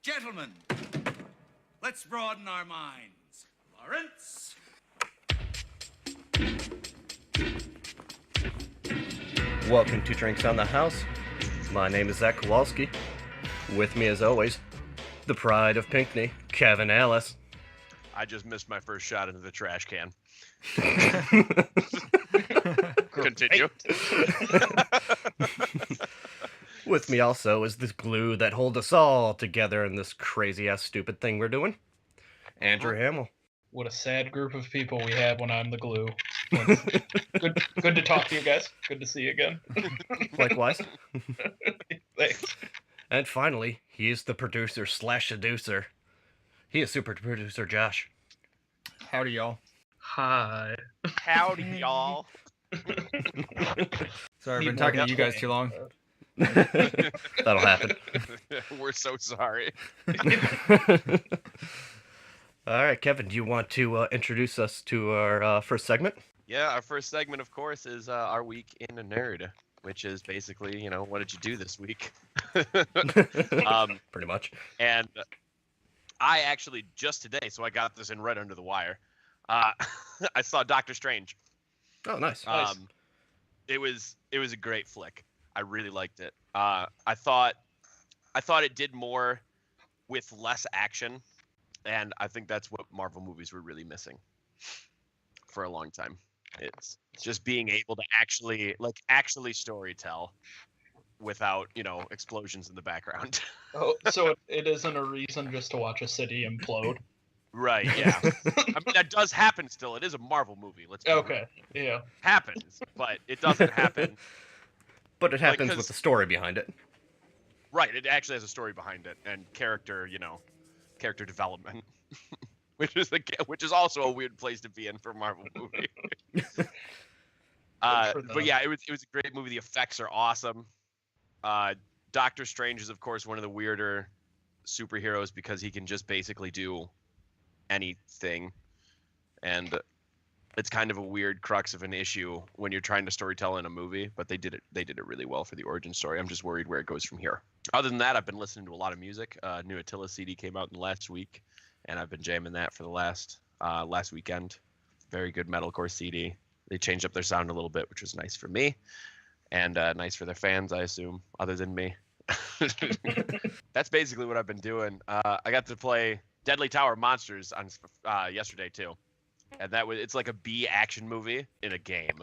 Gentlemen, let's broaden our minds. Lawrence? Welcome to Drinks on the House. My name is Zach Kowalski. With me, as always, the pride of Pinckney, Kevin Ellis. I just missed my first shot into the trash can. Continue. With me also is this glue that holds us all together in this crazy-ass stupid thing we're doing, Andrew Hamill. What a sad group of people we have when I'm the glue. Good to talk to you guys. Good to see you again. Likewise. Thanks. And finally, he is the producer/seducer. He is super producer Josh. Howdy, y'all. Hi. Howdy, y'all. Sorry, I've Need been more talking to you guys explaining. too long. That'll happen. We're so sorry. All right, Kevin, do you want to introduce us to our first segment? Yeah, our first segment, of course, is our week in a nerd, which is basically, what did you do this week? Pretty much. And I actually just today, so I got this in right under the wire. I saw Doctor Strange. Oh, nice. It was a great flick. I really liked it. I thought it did more with less action, and I think that's what Marvel movies were really missing for a long time. It's just being able to actually storytell without, explosions in the background. Oh, so it isn't a reason just to watch a city implode. Right, yeah. I mean, that does happen still. It is a Marvel movie. Let's be Okay, yeah. real. Happens, but it doesn't happen. But it happens 'cause- with the story behind it. Right, it actually has a story behind it and character development, which is also a weird place to be in for a Marvel movie. But yeah, it was a great movie. The effects are awesome. Doctor Strange is, of course, one of the weirder superheroes because he can just basically do anything, and it's kind of a weird crux of an issue when you're trying to storytell in a movie. But they did it really well for the origin story. I'm just worried where it goes from here. Other than that, I've been listening to a lot of music. New Attila CD came out in the last week, and I've been jamming that for the last weekend. Very good metalcore CD. They changed up their sound a little bit, which was nice for me, and nice for their fans, I assume, other than me. That's basically what I've been doing. I got to play Deadly Tower Monsters on yesterday too, and it's like a B action movie in a game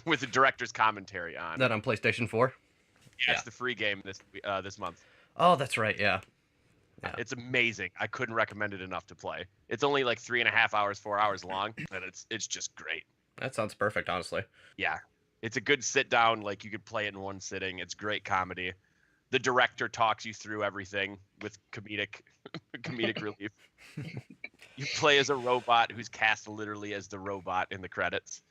with the director's commentary on. That on PlayStation 4? Yeah, it's the free game this month. Oh, that's right, yeah. It's amazing. I couldn't recommend it enough to play. It's only like 3.5 hours, 4 hours long, and it's just great. That sounds perfect, honestly. Yeah, it's a good sit down. Like, you could play it in one sitting. It's great comedy. The director talks you through everything with comedic relief. You play as a robot who's cast literally as the robot in the credits.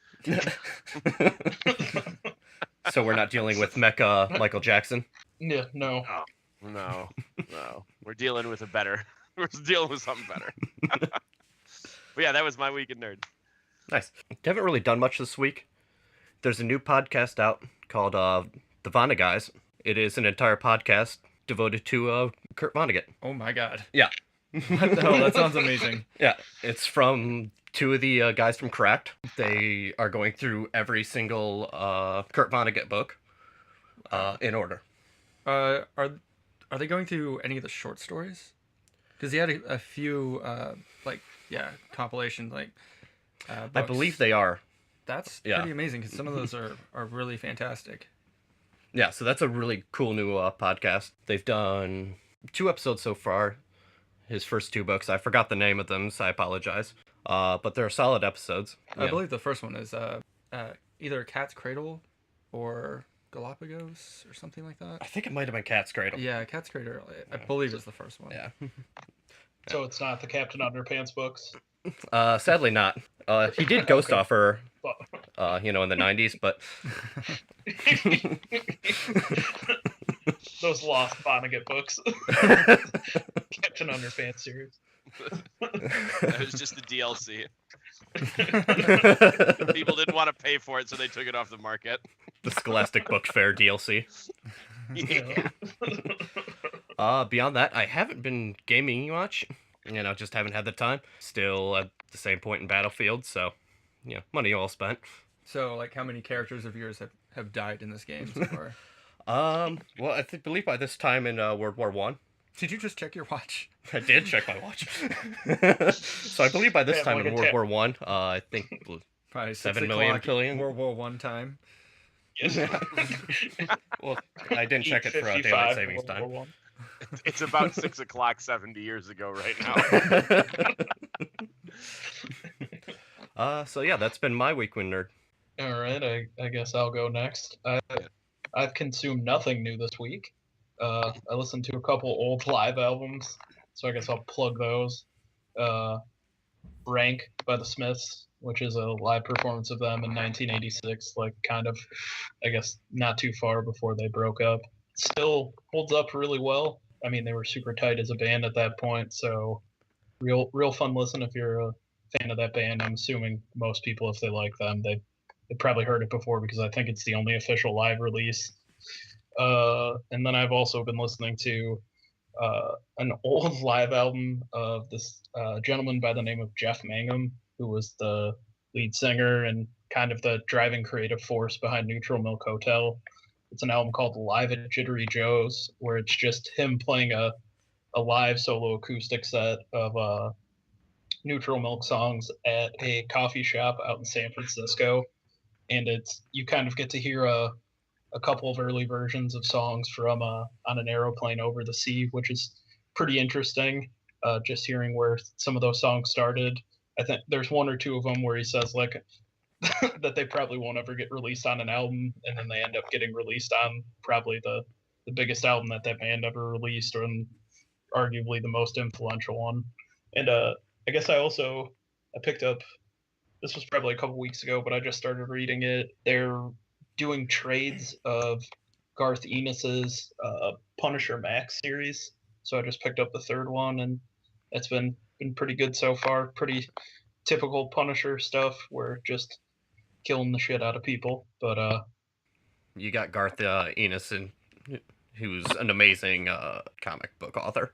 So we're not dealing with Mecha Michael Jackson? Yeah, no. No. We're dealing with we're dealing with something better. But yeah, that was my week in nerd. Nice. Haven't really done much this week. There's a new podcast out called The Vonnegut Guys. It is an entire podcast devoted to Kurt Vonnegut. Oh my god. Yeah. What the hell? That sounds amazing. Yeah, it's from two of the guys from Cracked. They are going through every single Kurt Vonnegut book in order. Are they going through any of the short stories? Because he had a few compilation books. I believe they are. That's Yeah. pretty amazing because some of those are really fantastic. Yeah, so that's a really cool new podcast. They've done 2 episodes so far. His first 2 books. I forgot the name of them, so I apologize. But they're solid episodes. I Yeah. believe the first one is either Cat's Cradle or Galapagos or something like that. I think it might have been Cat's Cradle. Yeah, Cat's Cradle, I believe is the first one. Yeah. So it's not the Captain Underpants books? Sadly not. He did ghost offer, in the 90s, but... Those lost Vonnegut books. Captain Underpants series. It was just the DLC. People didn't want to pay for it, so they took it off the market. The Scholastic Book Fair DLC. Yeah. Beyond that, I haven't been gaming much. Just haven't had the time. Still at the same point in Battlefield, so, money well spent. So, like, how many characters of yours have died in this game so far? Well, believe by this time in World War One. Did you just check your watch? I did check my watch. So I believe by this time in World War One, I think Probably 7 million billion. World War One time. Yes. Well, I didn't check it for daylight savings time. It's about 6 o'clock 70 years ago right now. So yeah, that's been my week when nerd. All right, I guess I'll go next. I've consumed nothing new this week. I listened to a couple old live albums, so I guess I'll plug those. Rank by the Smiths, which is a live performance of them in 1986, like kind of, I guess, not too far before they broke up. Still holds up really well. I mean, they were super tight as a band at that point, so real fun listen if you're a fan of that band. I'm assuming most people, if they like them, they probably heard it before because I think it's the only official live release. And then I've also been listening to an old live album of this gentleman by the name of Jeff Mangum, who was the lead singer and kind of the driving creative force behind Neutral Milk Hotel. It's an album called Live at Jittery Joe's, where it's just him playing a live solo acoustic set of Neutral Milk songs at a coffee shop out in San Francisco. And you kind of get to hear a couple of early versions of songs from On an Aeroplane Over the Sea, which is pretty interesting. Just hearing where some of those songs started. I think there's one or two of them where he says like that they probably won't ever get released on an album, and then they end up getting released on probably the biggest album that band ever released, and arguably the most influential one. And I guess I picked up, this was probably a couple weeks ago, but I just started reading it. They're doing trades of Garth Ennis's Punisher Max series, so I just picked up the third one, and it's been pretty good so far. Pretty typical Punisher stuff, where just killing the shit out of people. But you got Garth Ennis, who's an amazing comic book author.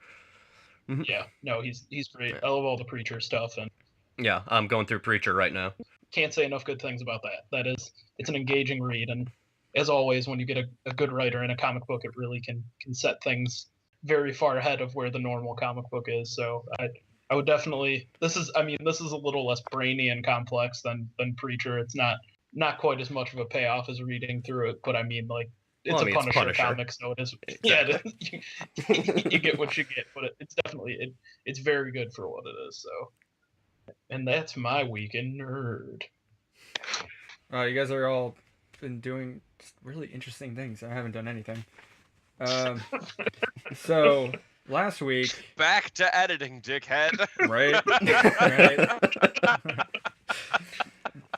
Yeah, no, he's great. I love all the Preacher stuff, and yeah, I'm going through Preacher right now. Can't say enough good things about that. It's an engaging read, and as always, when you get a good writer in a comic book, it really can set things very far ahead of where the normal comic book is. So I would definitely, this is a little less brainy and complex than Preacher. It's not quite as much of a payoff as reading through it, but I mean, like, it's a Punisher comic, so it is. Exactly. Yeah, you get what you get, but it's definitely it's very good for what it is. So, and that's my week in nerd. You guys are all been doing really interesting things. I haven't done anything. So last week, back to editing, dickhead. Right.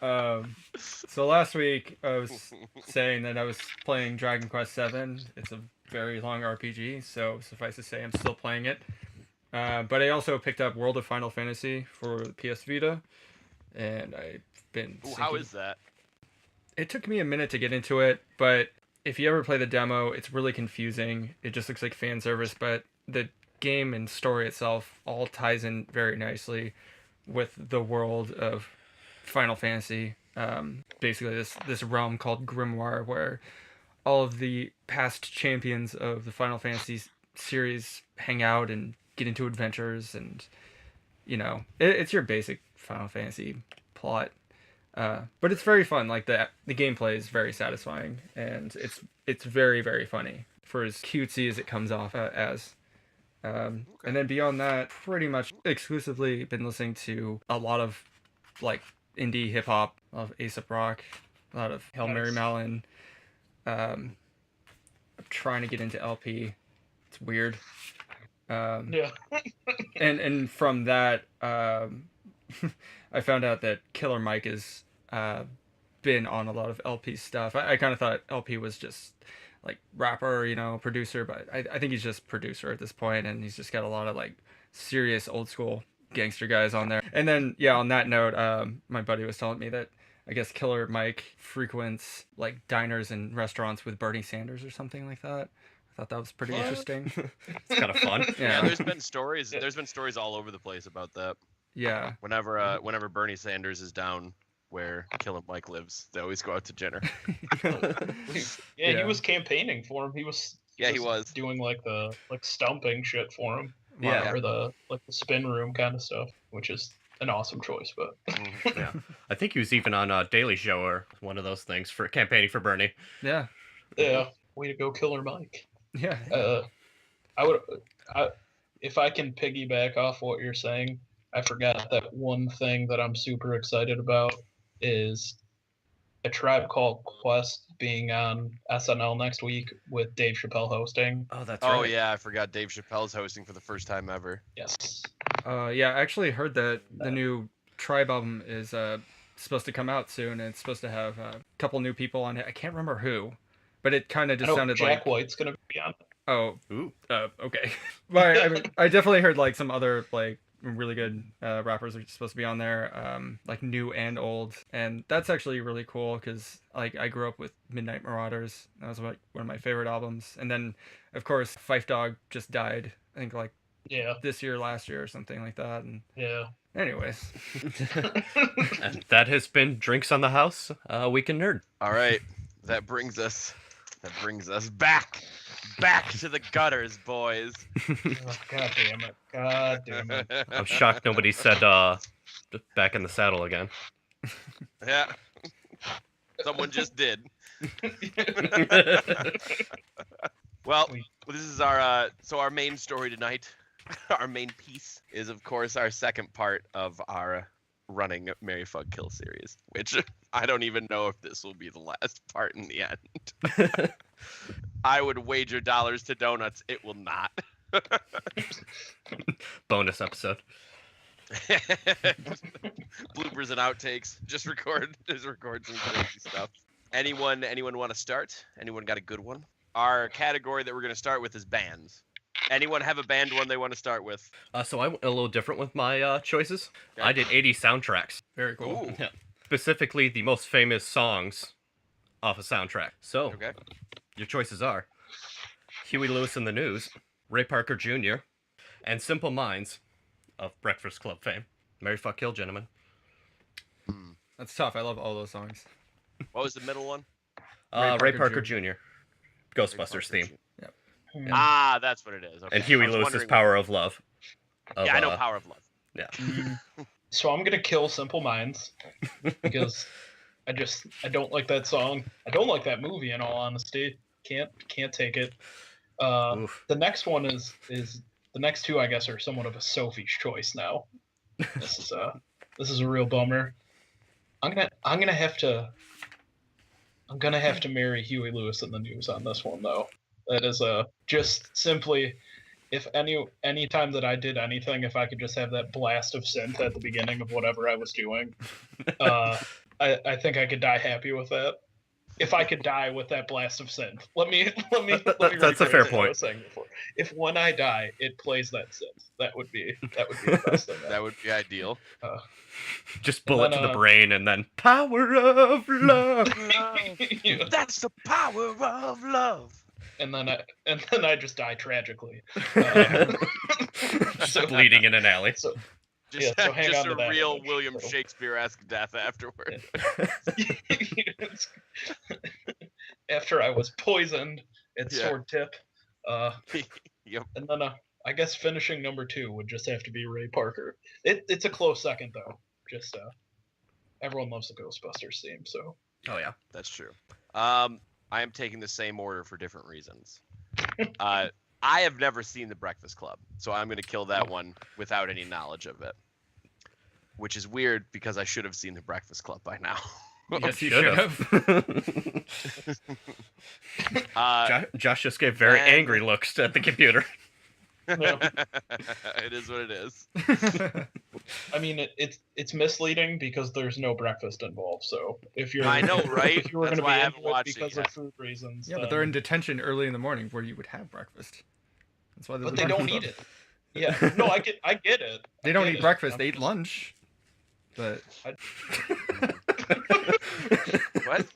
Right. So last week I was saying that I was playing Dragon Quest VII. It's a very long RPG, so suffice to say I'm still playing it. But I also picked up World of Final Fantasy for the PS Vita, and I've been. Ooh, how is that? It took me a minute to get into it, but if you ever play the demo, it's really confusing. It just looks like fan service, but the game and story itself all ties in very nicely with the world of Final Fantasy. Basically this realm called Grimoire, where all of the past champions of the Final Fantasy series hang out and get into adventures, and it's your basic Final Fantasy plot. But it's very fun. Like the gameplay is very satisfying, and it's very, very funny for as cutesy as it comes off as. Okay. And then beyond that, pretty much exclusively been listening to a lot of like indie hip hop, of A$AP Rock, a lot of Hail Mary Mallon. I'm trying to get into LP. It's weird. Yeah. and from that, I found out that Killer Mike has been on a lot of LP stuff. I kind of thought LP was just like rapper, producer, but I think he's just producer at this point, and he's just got a lot of like serious old school gangster guys on there. And then on that note, my buddy was telling me that I guess Killer Mike frequents like diners and restaurants with Bernie Sanders or something like that. I Thought that was pretty What? interesting. It's kind of fun. Yeah, Yeah. there's been stories. There's been stories all over the place about that. Yeah. Whenever Bernie Sanders is down where Killer Mike lives, they always go out to dinner. Yeah, he Yeah. was campaigning for him. He was doing like the stumping shit for him. Yeah. Or the spin room kind of stuff, which is an awesome choice. But Yeah. I think he was even on Daily Show or one of those things for campaigning for Bernie. Yeah. yeah, way to go, Killer Mike. Yeah. If I can piggyback off what you're saying, I forgot that one thing that I'm super excited about is A Tribe Called Quest being on SNL next week with Dave Chappelle hosting. Oh, that's Oh right. yeah, I forgot Dave Chappelle's hosting for the first time ever. Yes. Yeah, I actually heard that the new Tribe album is supposed to come out soon, and it's supposed to have a couple new people on it. I can't remember who, but it kind of I just know sounded Jack like. White's gonna be on. Oh, Ooh. okay. But I mean, I definitely heard like some other like really good rappers are supposed to be on there, like new and old, and that's actually really cool because like I grew up with Midnight Marauders. That was like one of my favorite albums, and then of course Fife Dog just died. I think like Yeah. this year, last year, or something like that. And Yeah. anyways, And that has been Drinks on the House, Weekend Nerd. All right, that brings us back to the gutters, boys. Oh, God damn it. God damn it. I'm shocked nobody said back in the saddle again. Yeah, someone just did. Well, this is our main story tonight. Our main piece is, of course, our second part of our running Mary Fuck Kill series, which I don't even know if this will be the last part in the end. I would wager dollars to donuts it will not. Bonus episode. Bloopers and outtakes. Just record some crazy stuff. Anyone want to start? Anyone got a good one? Our category that we're going to start with is bands. Anyone have a band one they want to start with? So I went a little different with my choices. Okay. I did 80 soundtracks. very cool. Ooh. Yeah. Specifically, the most famous songs off a soundtrack. So, Okay. your choices are Huey Lewis and the News, Ray Parker Jr., and Simple Minds of Breakfast Club fame. Mary Fuck Kill, gentlemen. That's tough. I love all those songs. What was the middle one? Ray Parker Jr. Ghostbusters theme. Hmm. Ah, that's what it is. Okay. And Huey I was Lewis's wondering- Power of Love. Yeah, I know Power of Love. Yeah. So I'm gonna kill Simple Minds because I don't like that song. I don't like that movie. In all honesty, can't take it. Oof. The next one is the next two, I guess, are somewhat of a Sophie's choice now. This is a real bummer. I'm gonna have to marry Huey Lewis and the News on this one though. That is just simply, if any time that I did anything, if I could just have that blast of synth at the beginning of whatever I was doing, I think I could die happy with that. If I could die with that blast of synth, let me That's a fair rephrase what I point. was saying before. If when I die, it plays that synth, that would be the best thing. That would be ideal. Just bullet then, to the brain and then Power of Love. Yeah. That's the power of love. And then I just die tragically. Just bleeding in an alley. So Just, Yeah, so hang just on to a that real image, William so. Shakespeare-esque death afterward. after I was poisoned at Yeah. sword tip, Yep. and then I guess finishing number 2 would just have to be Ray Parker. It's a close second though. Just everyone loves the Ghostbusters theme, so Oh yeah. That's true. I am taking the same order for different reasons. I have never seen The Breakfast Club, so I'm going to kill that one without any knowledge of it. Which is weird because I should have seen The Breakfast Club by now. Yes, you should have. Josh just gave very and- angry looks at the computer. It is what it is. I mean it's misleading because there's no breakfast involved. So if you're I know, right? if you were That's going to why I be haven't into it watched it because yet. of food reasons, Yeah, but they're in detention early in the morning where you would have breakfast. That's why. but they don't eat it. Yeah, no, I get it. They I don't get eat it. breakfast. I'm They eat just- lunch. But What?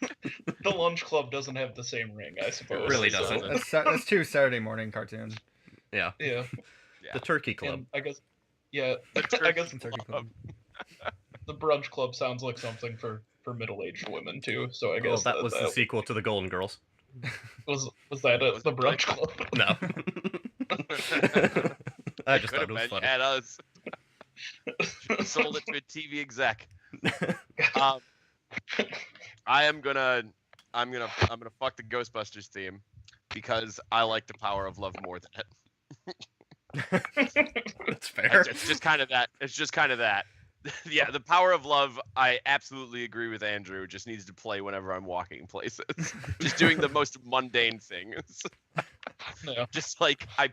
The Lunch Club doesn't have the same ring, I suppose. really so- doesn't. That's two Saturday morning cartoon. Yeah. Yeah. Yeah. The Turkey Club. And I guess, yeah, The I guess Kentucky Club. the Brunch Club sounds like something for middle-aged women too. So I Well, guess that was the sequel to the Golden Girls. was that Was the it Brunch Club? No. I just Could thought have it was been funny. at us. Sold it to a TV exec. Um, I'm gonna fuck the Ghostbusters theme because I like the power of love more than it. That's fair. It's just kind of that. It's just kind of that. Yeah, the power of love. I absolutely agree with Andrew. Just needs to play whenever I'm walking places. Just doing the most mundane things. Yeah. Just like I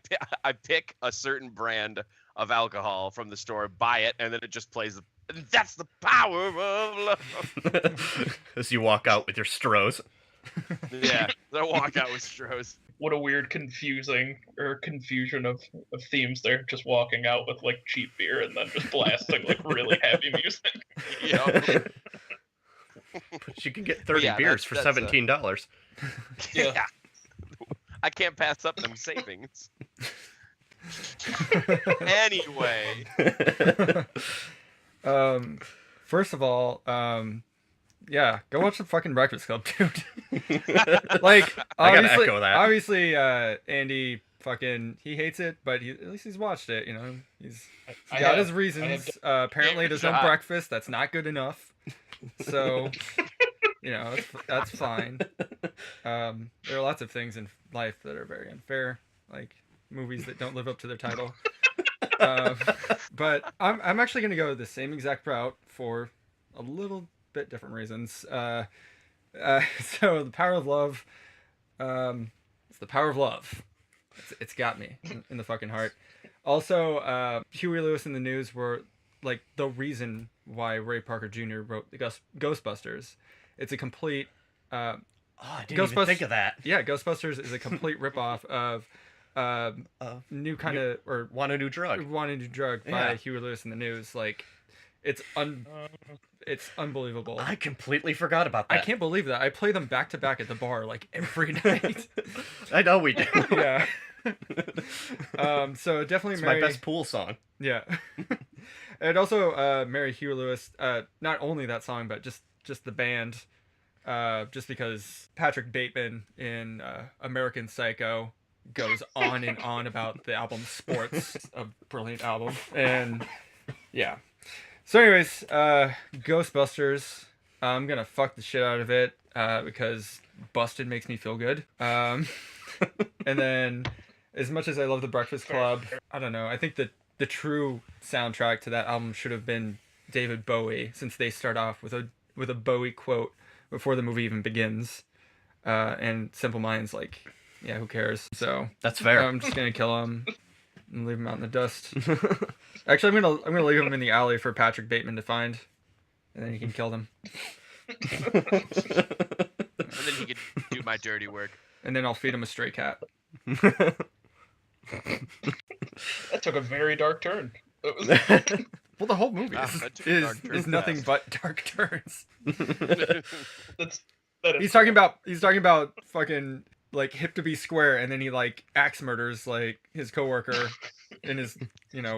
pick a certain brand of alcohol from the store, buy it, and then it just plays. And that's the power of love. As you walk out with your Strohs. Yeah, I walk out with Strohs. What a weird confusion of themes there. Just walking out with like cheap beer and then just blasting like really heavy music. Yeah. But you can get 30 yeah, beers for that's, $17. Yeah. I can't pass up them savings. Anyway. First of all, yeah, go watch the fucking Breakfast Club, dude. Like, I gotta obviously, echo that. obviously, Andy fucking at least he's watched it. You know, he's I got have- his reasons. Apparently, Give it a there's no shot. breakfast. That's not good enough. So, you know, that's fine. There are lots of things in life that are very unfair, like movies that don't live up to their title. But I'm actually gonna go the same exact route for a little bit different reasons. So the power of love, it's the power of love. It's got me in the fucking heart. Also, Huey Lewis and the News were like the reason why Ray Parker Jr. wrote the Ghostbusters. It's a complete Oh, I didn't even think of that. yeah, Ghostbusters is a complete ripoff of new kind of or Want a new drug? Want a New Drug by Yeah. Huey Lewis and the News. Like, it's unbelievable. I completely forgot about that. I can't believe that. I play them back to back at the bar like every night. I know we do. Yeah. So definitely It's marry. my best pool song. Yeah. And also marry Huey Lewis. Not only that song, but just the band. Just because Patrick Bateman in American Psycho goes on and on about the album Sports, a brilliant album. And yeah. So anyways, Ghostbusters, I'm gonna fuck the shit out of it because busted makes me feel good. And then as much as I love the Breakfast Club, I don't know, I think that the true soundtrack to that album should have been David Bowie, since they start off with a Bowie quote before the movie even begins. And Simple Minds, like, yeah, who cares? So That's fair. I'm just gonna kill him and leave him out in the dust. Actually, I'm gonna leave him in the alley for Patrick Bateman to find, and then he can kill them. And then he could do my dirty work. And then I'll feed him a stray cat. That took a very dark turn. It was, Well, the whole movie Wow, that took a dark turn is nothing fast. but dark turns. that is He's talking about fucking like hip to be square, and then he like axe murders like his coworker in his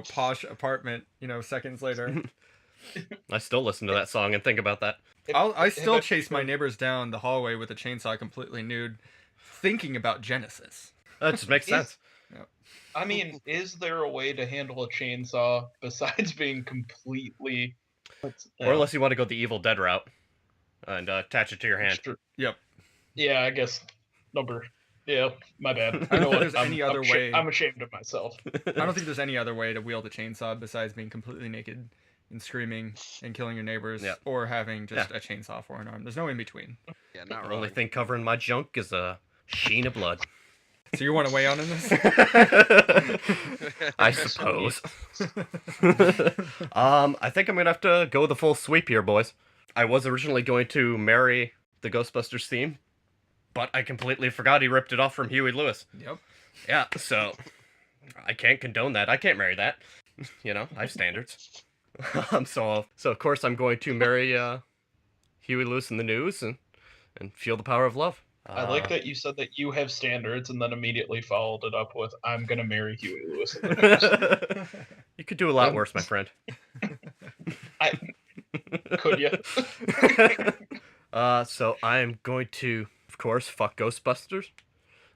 posh apartment. Seconds later. I still listen to that song and think about that. I still If- chase my neighbors down the hallway with a chainsaw completely nude, thinking about Genesis. That just makes Is- sense. I mean, is there a way to handle a chainsaw besides being completely? Or unless you want to go the Evil Dead route and attach it to your hand. Yep. Yeah, I guess Yeah, my bad. I don't know think what? there's any other way. I'm ashamed of myself. I don't think there's any other way to wield a chainsaw besides being completely naked and screaming and killing your neighbors, Yeah. or having just a chainsaw for an arm. There's no in between. Yeah, not The really. only thing covering my junk is a sheen of blood. So you want to weigh on in this? I suppose. I think I'm gonna have to go the full sweep here, boys. I was originally going to marry the Ghostbusters theme, but I completely forgot he ripped it off from Huey Lewis. Yep. Yeah, so I can't condone that. I can't marry that. I have standards. So of course I'm going to marry Huey Lewis in the News, and and feel the power of love. I like that you said that you have standards and then immediately followed it up with, I'm going to marry Huey Lewis. You could do a lot worse, my friend. Could you? So I'm going to, of course, fuck Ghostbusters.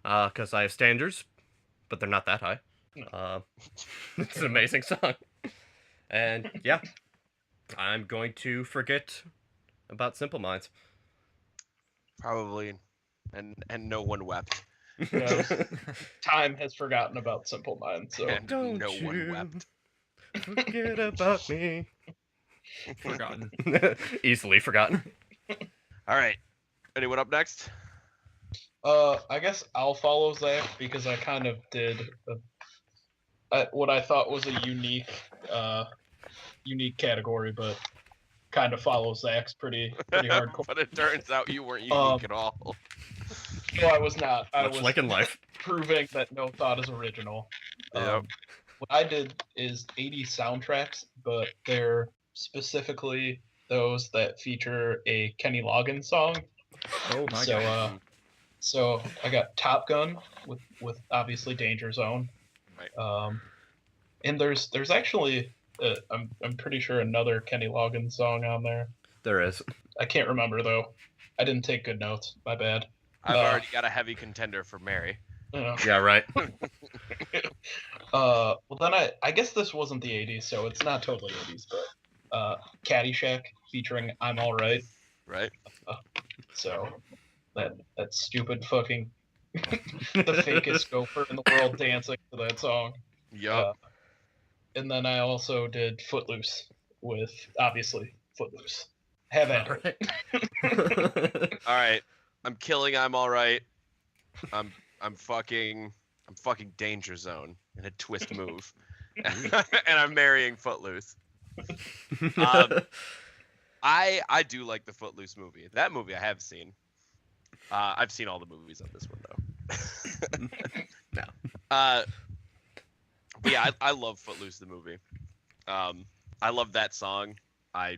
Because I have standards, but they're not that high. It's an amazing song. And yeah, I'm going to forget about Simple Minds. Probably, and no one wept. No. Time has forgotten about Simple Minds, so And Don't no you one wept. forget about me. Forgotten. Easily forgotten. All right, anyone up next? I guess I'll follow Zach because I kind of did what I thought was a unique category, but kind of follows Zach's pretty hardcore. But it turns out you weren't unique at all. No, I was not. I Much was like in life. proving that no thought is original. Yep. What I did is 80s soundtracks, but they're specifically those that feature a Kenny Loggins song. Oh my So, god. So I got Top Gun with obviously Danger Zone. Right. And there's actually I'm pretty sure another Kenny Loggins song on there. There is. I can't remember though. I didn't take good notes. My bad. I've already got a heavy contender for Mary. You know. Yeah, right. Well then I guess this wasn't the 80s, so it's not totally 80s, but Caddyshack featuring I'm Alright. Right. So that stupid fucking the fakest gopher in the world dancing to that song. Yup. And then I also did Footloose with obviously Footloose. Have at it. All right. I'm killing. I'm all right. I'm fucking Danger Zone in a twist move, and I'm marrying Footloose. I do like the Footloose movie. That movie I have seen. I've seen all the movies on this one though. No. But yeah, I love Footloose the movie. I love that song. I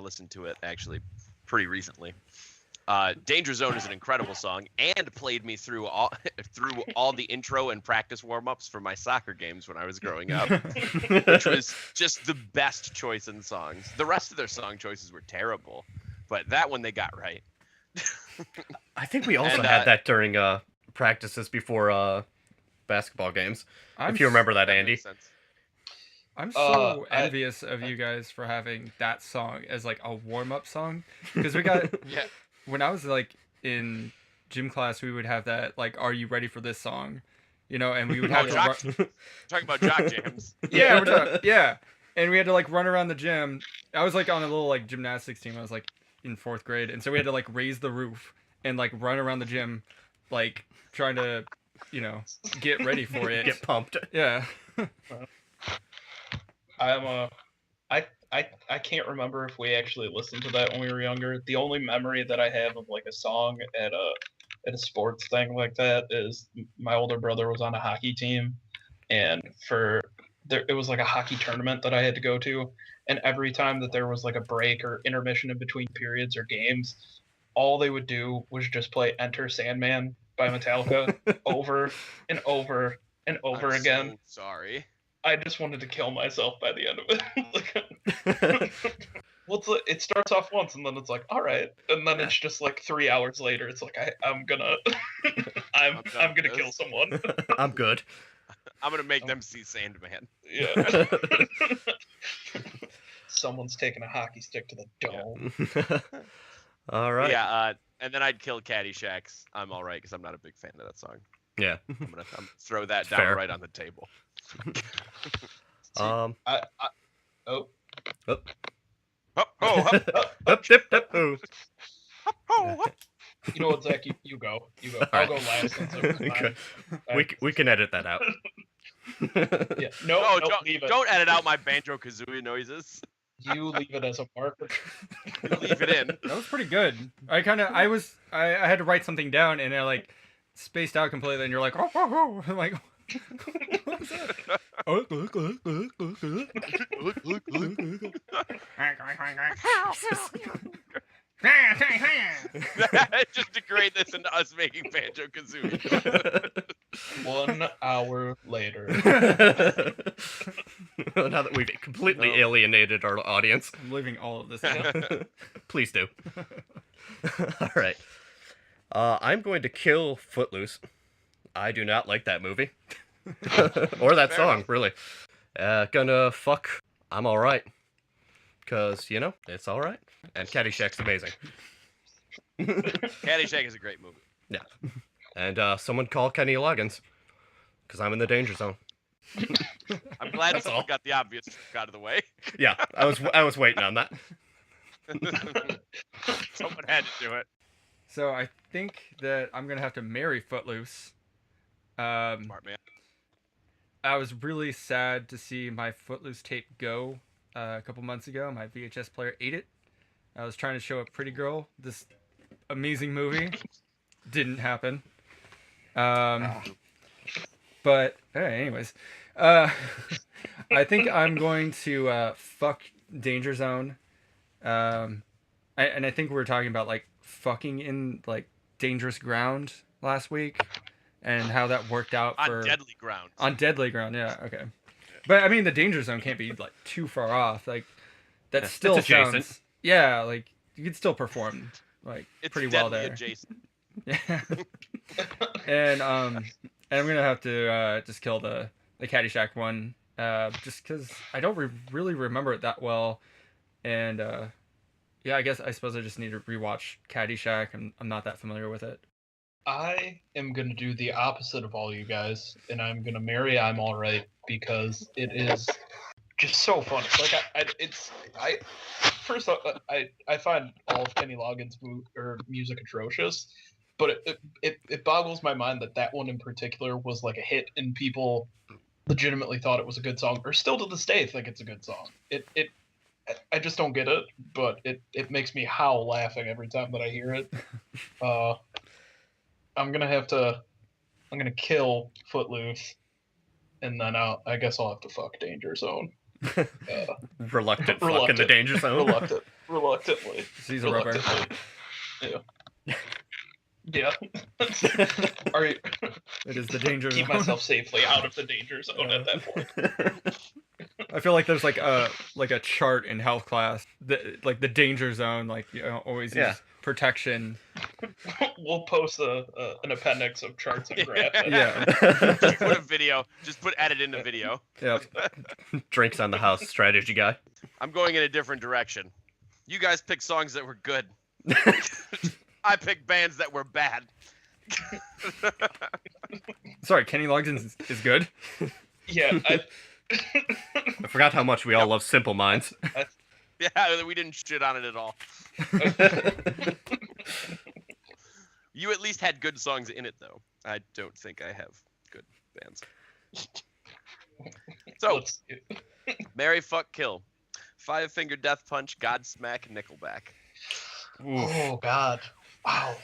listened to it actually pretty recently. Danger Zone is an incredible song and played me through all the intro and practice warm-ups for my soccer games when I was growing up, which was just the best choice in songs. The rest of their song choices were terrible, but that one they got right. I think we also And, had that during practices before basketball games. If you remember that, Andy. makes sense. I'm so envious of you guys for having that song as like a warm-up song, because we got Yeah. when I was like in gym class, we would have that like, "Are you ready for this song?" You know, and we would have to Talking about jock jams. yeah, and we had to like run around the gym. I was like on a little like gymnastics team. I was like in 4th grade, and so we had to like raise the roof and like run around the gym, like trying to, you know, get ready for it. Get pumped. Yeah. I can't remember if we actually listened to that when we were younger. The only memory that I have of like a song at a sports thing like that is my older brother was on a hockey team, and it was like a hockey tournament that I had to go to, and every time that there was like a break or intermission in between periods or games, all they would do was just play Enter Sandman by Metallica over and over and over I'm again. so sorry. I just wanted to kill myself by the end of it. Well, it starts off once and then it's like, all right, and then it's just like 3 hours later. It's like I'm gonna, I'm gonna kill someone. I'm good. I'm gonna make them see Sandman. Yeah. Someone's taking a hockey stick to the dome. All right. Yeah, and then I'd kill Caddyshack's I'm All Right because I'm not a big fan of that song. Yeah. I'm gonna throw that down Fair. right on the table. Oh. Oh, oh, Up, dip, dip, ooh. oh. You know what, Zach? You go. I'll go last. Since it was mine. We can edit that out. Yeah. No, leave it. Don't edit out my Banjo-Kazooie noises. You leave it as a marker. Leave it in. That was pretty good. I had to write something down and I like spaced out completely, and you're like, oh. I'm like, what was that? Just degrade this into us making Banjo-Kazooie. 1 hour later. Now that we've completely No. alienated our audience, I'm leaving all of this in. please do. All right. I'm going to kill Footloose. I do not like that movie. Or that Fair song, enough. really. Gonna fuck I'm Alright. Because, you know, it's alright. And Caddyshack's amazing. Caddyshack is a great movie. Yeah. And someone call Kenny Loggins. Because I'm in the danger zone. I'm glad That's someone all. got the obvious out of the way. Yeah, I was waiting on that. Someone had to do it. So I think that I'm gonna have to marry Footloose. Smart man. I was really sad to see my Footloose tape go a couple months ago. My VHS player ate it. I was trying to show a pretty girl this amazing movie. Didn't happen. But anyways, I think I'm going to fuck Danger Zone. And I think we were talking about like fucking in like dangerous ground last week, and how that worked out for On deadly ground. on deadly ground. Yeah, okay. But I mean, the danger zone can't be like too far off. Like that Yeah, still it's adjacent. sounds. Yeah, like you could still perform like It's pretty well deadly there. adjacent. Yeah. And I'm gonna have to just kill the Caddyshack one, just because I don't really remember it that well, and yeah, I suppose I just need to rewatch Caddyshack. I'm not that familiar with it. I am gonna do the opposite of all you guys, and I'm gonna marry I'm Alright because it is just so funny. Like first off, I find all of Kenny Loggins' music atrocious, but it boggles my mind that one in particular was like a hit and people legitimately thought it was a good song, or still to this day think it's a good song. I just don't get it, but it makes me howl laughing every time that I hear it. I'm gonna kill Footloose, and then I guess I'll have to fuck Danger Zone. Reluctant fuck in the danger zone. Reluctantly. Caesar rubber. Reluctantly. Yeah. Yeah. Are you, It is the danger keep zone. myself safely out of the danger zone at that point. I feel like there's like a chart in health class, like the danger zone, like you know, always use protection. We'll post an appendix of charts and graphs. Yeah. Just put a video. Just put edit in the video. Yep. Drinks on the house strategy guy. I'm going in a different direction. You guys pick songs that were good. I picked bands that were bad. Sorry, Kenny Loggins is good. Yeah, I forgot how much we all love Simple Minds. Yeah, we didn't shit on it at all. You at least had good songs in it, though. I don't think I have good bands. So, marry, fuck, kill. Five Finger Death Punch, Godsmack, Nickelback. oh God, wow.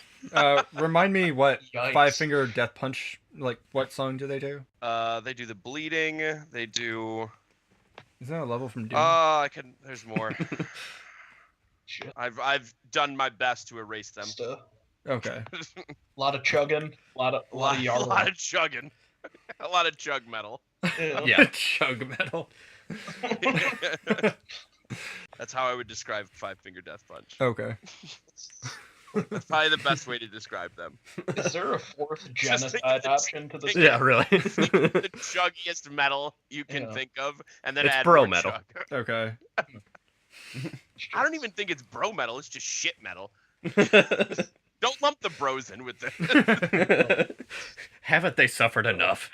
Remind me what Yikes. Five Finger Death Punch, like what song do they do? They do the bleeding. They do. Is that a level from Doom? I can. There's more. Shit. I've done my best to erase them. Stuff. Okay. A lot of chugging, a lot of A lot yarling. of chugging. A lot of chug metal. Yeah. Chug metal. That's how I would describe Five Finger Death Punch. Okay. That's probably the best way to describe them. Is there a fourth Just think genocide of the- option to this? Yeah, really. The chuggiest metal you can Yeah. think of, and then It's add bro more metal. chug. Okay. I don't even think it's bro metal. It's just shit metal. Don't lump the bros in with it. Haven't they suffered enough?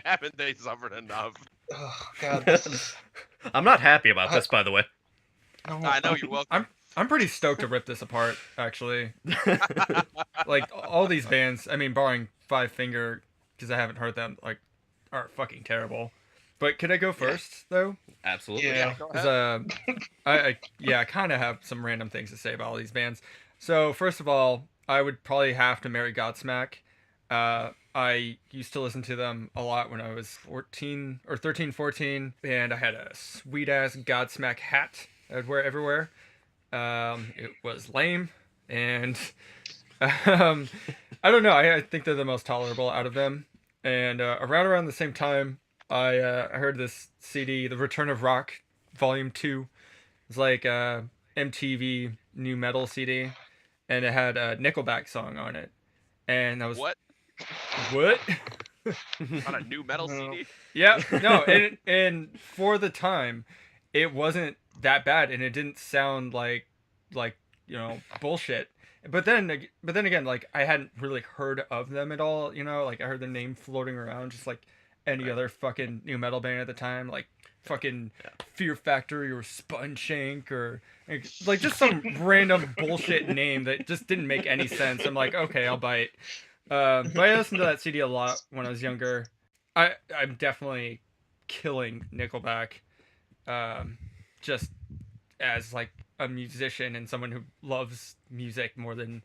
Haven't they suffered enough? Oh God, this is. I'm not happy about this, by the way. I know, you're welcome. I'm pretty stoked to rip this apart, actually. Like all these bands, I mean, barring Five Finger, because I haven't heard them, like, are fucking terrible. But could I go first though? Absolutely. Yeah. Go 'Cause, ahead. I kind of have some random things to say about all these bands. So first of all, I would probably have to marry Godsmack. I used to listen to them a lot when I was 14 or 13, 14, and I had a sweet ass Godsmack hat I would wear everywhere. It was lame, and I don't know. I think they're the most tolerable out of them. And around the same time, I heard this CD, The Return of Rock, Volume 2. It's like MTV new metal CD, and it had a Nickelback song on it. And I was What? what? On a new metal No. CD? Yeah, no, and for the time, it wasn't that bad, and it didn't sound like bullshit. But then again, like I hadn't really heard of them at all. Like I heard their name floating around, just like any other fucking new metal band at the time, like fucking Fear Factory or Spongeshank or like just some random bullshit name that just didn't make any sense. I'm like, okay, I'll bite. But I listened to that CD a lot when I was younger. I'm definitely killing Nickelback, just as like a musician and someone who loves music more than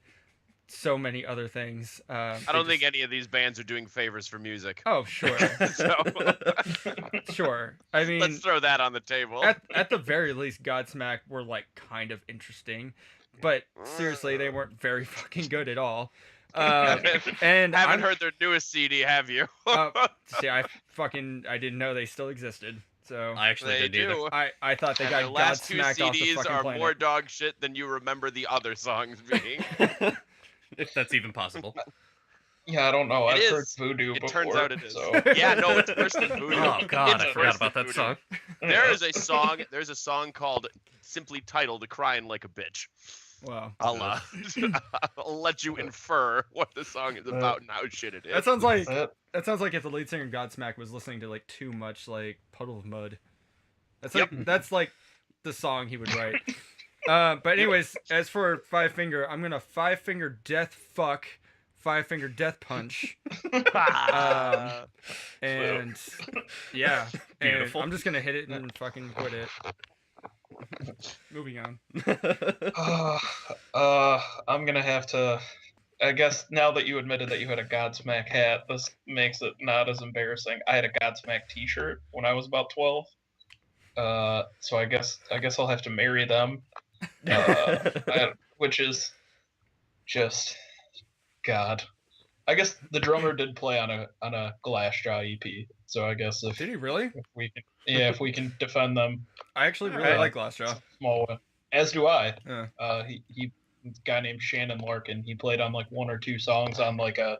so many other things. I don't think any of these bands are doing favors for music. Oh, sure. So Sure. I mean, let's throw that on the table. at the very least, Godsmack were like kind of interesting, but seriously, they weren't very fucking good at all. And Haven't heard their newest CD, have you? See, I didn't know they still existed. So I actually They didn't either. do. I thought they And got their last two Godsmacked off the CDs fucking are planet. more dog shit than you remember the other songs being. If that's even possible. Yeah, I don't know. It I've heard is. Voodoo It before. turns out it is. So. Yeah, no, it's worse than Voodoo. Oh god, It's I worse forgot than about that Voodoo. song. There's a song called simply titled "Crying Like a Bitch." Wow. I'll let you infer what the song is about and how shit it is. That sounds like That's if the lead singer of Godsmack was listening to like too much like Puddle of Mud. That's like the song he would write. But anyways, as for Five Finger, I'm gonna Five Finger Death Fuck, Five Finger Death Punch, and yeah, Beautiful. and I'm just gonna hit it and fucking quit it. Moving on. I'm gonna have to. I guess now that you admitted that you had a Godsmack hat, this makes it not as embarrassing. I had a Godsmack T-shirt when I was about 12. So I guess I'll have to marry them, which is just God. I guess the drummer did play on a Glassjaw EP, so I guess Did he really? if we can defend them, I actually really Alright. like Glassjaw. small way. As do I. Yeah. He a guy named Shannon Larkin. He played on like one or two songs on like an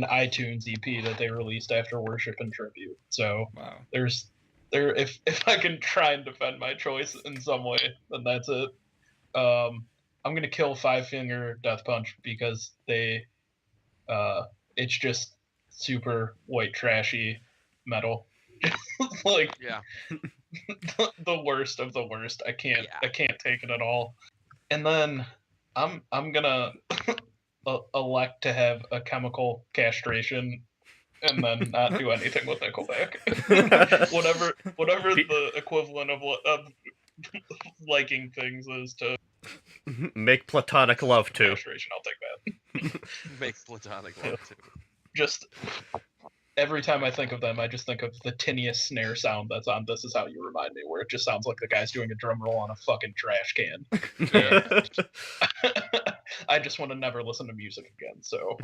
iTunes EP that they released after Worship and Tribute. So Wow. if I can try and defend my choice in some way, then that's it. I'm gonna kill Five Finger Death Punch because it's just super white trashy metal. Like Yeah. the worst of the worst. I can't Yeah. take it at all. And then I'm gonna elect to have a chemical castration and then not do anything with Nickelback. whatever the equivalent of liking things is to Make platonic love too. castration. I'll take that. Make platonic love too. Just every time I think of them, I just think of the tiniest snare sound that's on This Is How You Remind Me, where it just sounds like the guy's doing a drum roll on a fucking trash can. I just want to never listen to music again, so.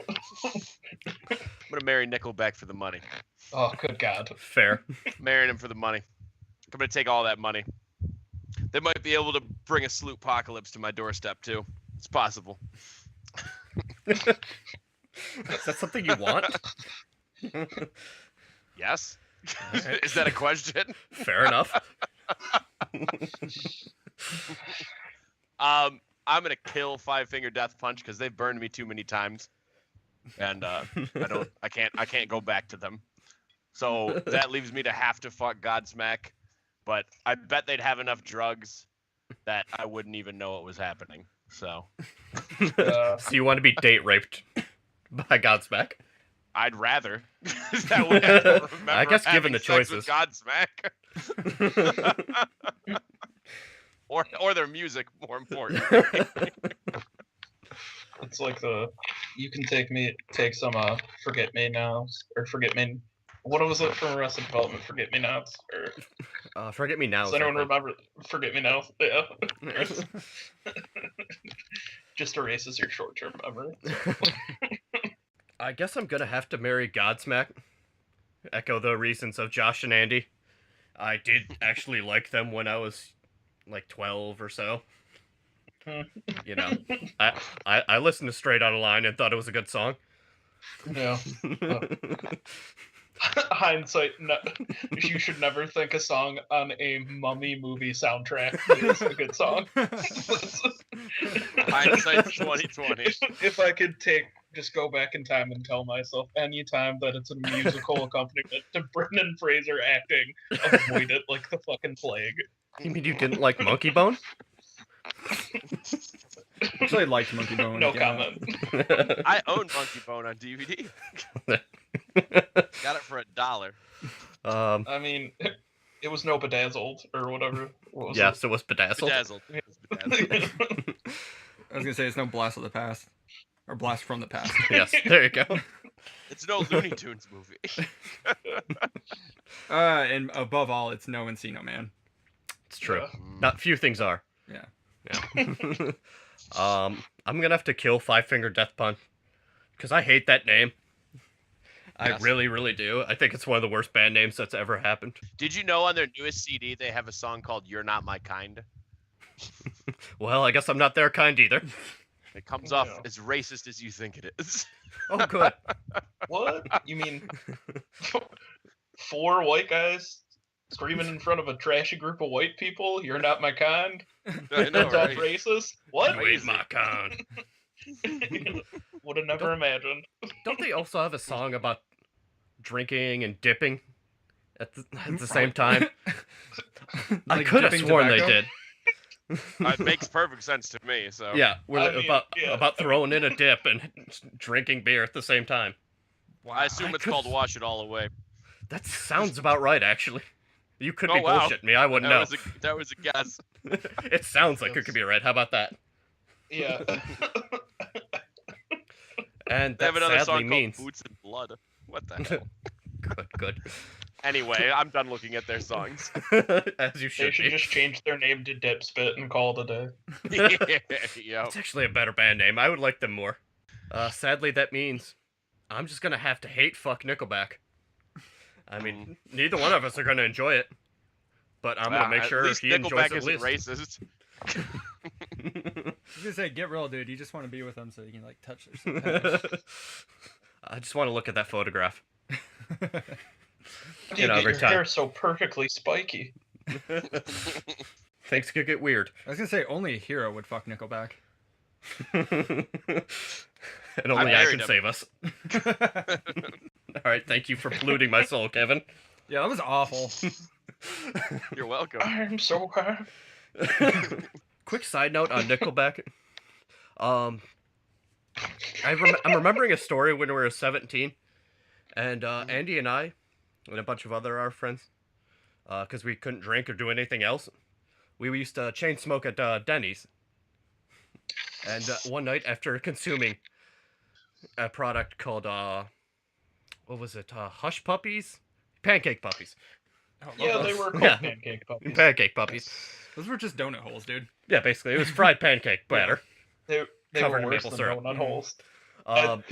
I'm gonna marry Nickelback for the money. Oh, good God. Fair. Marrying him for the money. I'm gonna take all that money. They might be able to bring a sloop apocalypse to my doorstep too. It's possible. Is that something you want? Yes. Alright. Is that a question? Fair enough. I'm gonna kill Five Finger Death Punch because they've burned me too many times, and I can't go back to them. So that leaves me to have to fuck Godsmack, but I bet they'd have enough drugs that I wouldn't even know it was happening. So Uh, So you want to be date raped by Godsmack? I'd rather. That way I don't remember I guess given having the sex with choices. Godsmack. or their music, more important. it's like you can take some Forget Me Nows, or Forget Me. What was it from Arrested Development? Forget Me Nows? Or Forget me now. does anyone remember Forget Me Now? Yeah. just erases your short-term memory. I guess I'm gonna have to marry Godsmack. Echo the reasons of Josh and Andy. I did actually like them when I was like 12 or so. You know, I listened to Straight Outta Line and thought it was a good song. Yeah. Hindsight, you should never think a song on a Mummy movie soundtrack is a good song. Hindsight's 2020. If I could just go back in time and tell myself anytime that it's a musical accompaniment to Brendan Fraser acting, avoid it like the fucking plague. You mean you didn't like Monkey Bone? Actually, I liked Monkey Bone. No yeah. comment. I own Monkey Bone on DVD. Got it for $1. I mean, it was no Bedazzled or whatever. What was yes, it was Bedazzled. Bedazzled. It was bedazzled. I was gonna say it's no Blast of the Past or Blast from the Past. Yes, there you go. It's no Looney Tunes movie. And above all, it's no Encino Man. It's true. Yeah. Not few things are. Yeah. Yeah. I'm gonna have to kill Five Finger Death Punch because I hate that name. I Yes. really, really do. I think it's one of the worst band names that's ever happened. Did you know on their newest CD they have a song called "You're Not My Kind"? Well, I guess I'm not their kind either. It comes off Yeah. as racist as you think it is. Oh, good. What? You mean 4 white guys screaming in front of a trashy group of white people? You're not my kind? I know, That's right? racist? What? You ain't my kind. Would have never imagined. Don't they also have a song about drinking and dipping at the same time? I Like could have dipping sworn tobacco? they did. It makes perfect sense to me. So Yeah, we're I mean, yeah. about throwing in a dip and drinking beer at the same time. I assume I it's could- called "Wash It All Away." That sounds about right, actually. You could Oh, be wow. bullshitting me. I wouldn't know. That was a guess. It sounds like it could be right. How about that? Yeah. And They have that another sadly song means called "Boots and Blood." What the hell? good. Anyway, I'm done looking at their songs. As you They should should be. just change their name to Dip Spit and call it a day. Yeah. It's actually a better band name. I would like them more. Sadly, that means I'm just gonna have to hate fuck Nickelback. I mean, neither one of us are gonna enjoy it, but I'm gonna make At sure least he enjoys Nickelback it at isn't least. racist. I was gonna say, get real, dude. You just want to be with them so you can like touch their I just want to look at that photograph. Dude, You know, every your time. hair's so perfectly spiky. Things could get weird. I was gonna say only a hero would fuck Nickelback. And only I married can him. save us. Alright, thank you for polluting my soul, Kevin. Yeah, that was awful. You're welcome. I'm so high. Quick side note on Nickelback. I'm remembering a story when we were 17, and Andy and I, and a bunch of other our friends, because we couldn't drink or do anything else, we used to chain smoke at Denny's. And one night, after consuming a product called what was it? Hush Puppies, Pancake Puppies, Yeah, they were called Yeah. pancake puppies. Pancake Puppies. Those were just donut holes, dude. Yeah, basically, it was fried pancake batter. They Covered were in worse maple than syrup. donut holes. Um,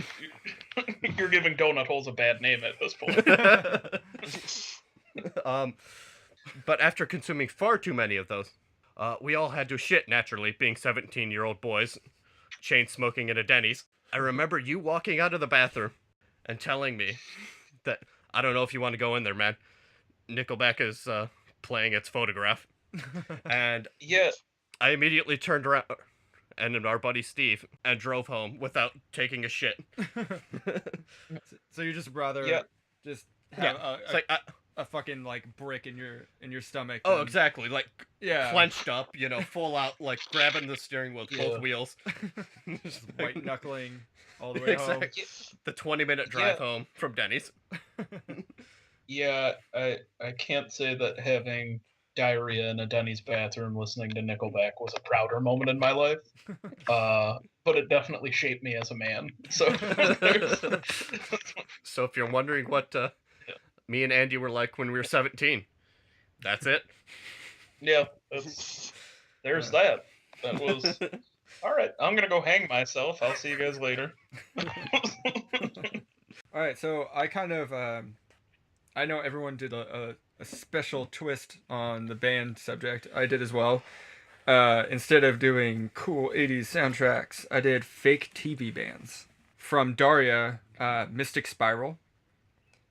You're giving donut holes a bad name at this point. But after consuming far too many of those, we all had to shit naturally, being 17-year-old boys, chain smoking at a Denny's. I remember you walking out of the bathroom and telling me that, I don't know if you want to go in there, man. Nickelback is playing its photograph. And Yeah, I immediately turned around and our buddy Steve and drove home without taking a shit. So you just rather Yeah. just have It's like, a fucking like brick in your stomach. oh, than- exactly, like Yeah. clenched up, full out, like grabbing the steering wheel with Yeah. both wheels. Just white knuckling all the way home. Exactly. The 20-minute drive Yeah. home from Denny's. yeah. I can't say that having diarrhea in a Denny's bathroom listening to Nickelback was a prouder moment in my life. But it definitely shaped me as a man. So there's- So if you're wondering what me and Andy were like when we were 17, that's it. yeah, there's that. That was All right, I'm gonna go hang myself. I'll see you guys later. All right, so I kind of I know everyone did a special twist on the band subject. I did as well. Instead of doing cool 80s soundtracks, I did fake TV bands. From Daria, Mystic Spiral,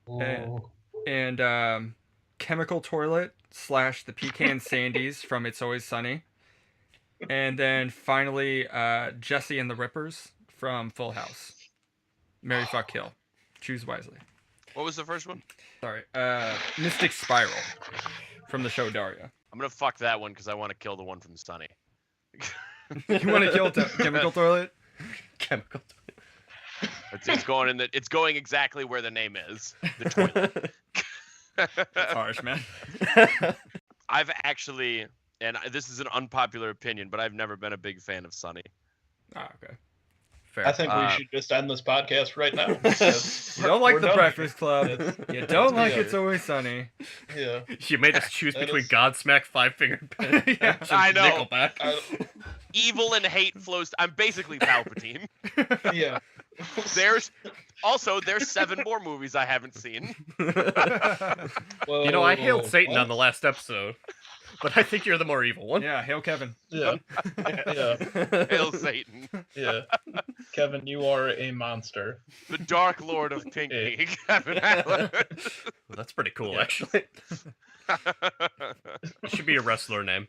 and, Ooh. and Chemical Toilet / the Pecan Sandies from It's Always Sunny. And then finally, Jesse and the Rippers from Full House. Marry, fuck, kill. Choose wisely. What was the first one? Sorry. Mystic Spiral from the show Daria. I'm gonna fuck that one because I want to kill the one from Sunny. You want to kill Chemical Toilet? Chemical. It's going in the. It's going exactly where the name is. The toilet. That's harsh, man. I've actually, and this is an unpopular opinion, but I've never been a big fan of Sunny. Ah, okay. Fair. I think we should just end this podcast right now. You don't like We're the done Breakfast Club. You don't like Yeah. It's Always Sunny. Yeah. You made us choose That between is- Godsmack, Five Fingered Pen, Yeah. I know. Nickelback. Evil and hate flows. I'm basically Palpatine. Yeah. There's 7 more movies I haven't seen. Well, You know, I hailed Satan what? on the last episode, but I think you're the more evil one. Yeah, hail Kevin. Yeah. Yeah. Hail Satan, Yeah. Kevin, you are a monster. the Dark Lord of Pinky, Kevin Allen. Well, that's pretty cool, Yeah. actually. It should be a wrestler name.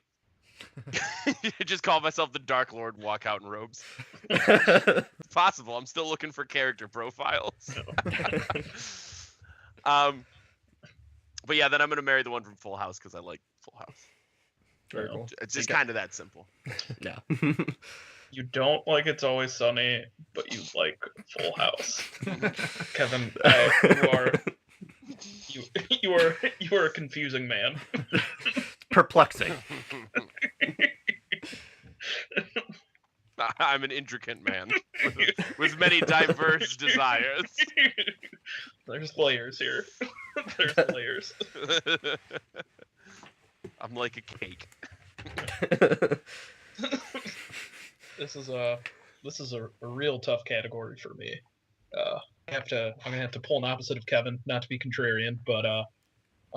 Just call myself the Dark Lord and walk out in robes. It's possible. I'm still looking for character profiles. But yeah, then I'm gonna marry the one from Full House because I like Full House. Very cool. It's just kind of that simple. Yeah. You don't like It's Always Sunny, but you like Full House. Kevin, you are a confusing man. Perplexing. I'm an intricate man with many diverse desires. There's layers here. There's layers. I'm like a cake. This is a real tough category for me. I'm gonna have to pull an opposite of Kevin, not to be contrarian, but I'm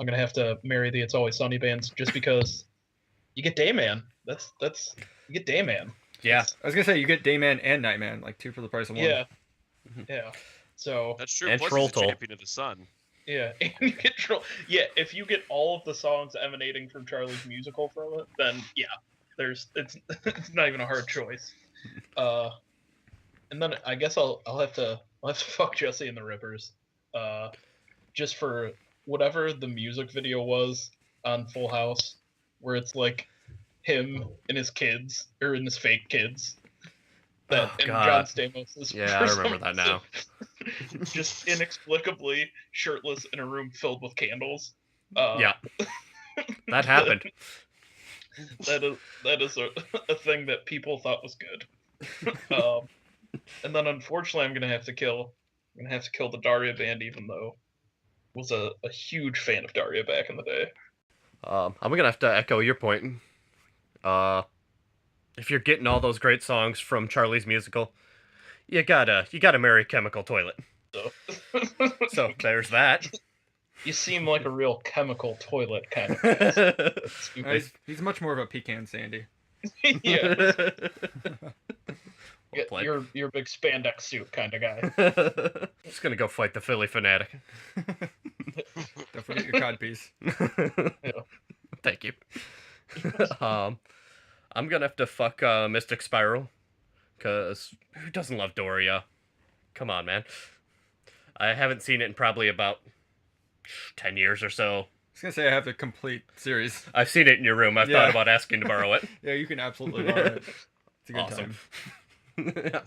gonna have to marry the It's Always Sunny bands just because you get Dayman. That's you get Dayman. Yeah. I was gonna say you get Dayman and Nightman, like 2 for the price of 1. Yeah. Yeah. So That's true. And Plus, Troll he's a Toll. champion of the sun. yeah, and you get yeah, if you get all of the songs emanating from Charlie's musical from it, then yeah, it's not even a hard choice. And then I guess I'll have to fuck Jesse and the Rippers, just for whatever the music video was on Full House, where it's like him and his kids or in his fake kids. That Oh, and God. John Stamos is Yeah, I remember that now. just inexplicably shirtless in a room filled with candles. Yeah. That happened. That is a thing that people thought was good. And then unfortunately I'm gonna have to kill the Daria band, even though I was a huge fan of Daria back in the day. I'm gonna have to echo your point. If you're getting all those great songs from Charlie's musical, you gotta marry Chemical Toilet. So So there's that. you seem like a real chemical toilet kind of guy. Stupid. He's much more of a Pecan Sandy. Yeah, Well played. you're a big spandex suit kind of guy. Just gonna go fight the Philly Fanatic. Don't forget your codpiece. Thank you. I'm gonna have to fuck Mystic Spiral, cause who doesn't love Doria? Come on, man. I haven't seen it in probably about 10 years or so. I was gonna say I have the complete series. I've seen it in your room. I've Yeah. thought about asking to borrow it. Yeah, you can absolutely borrow it. It's a good Awesome. time.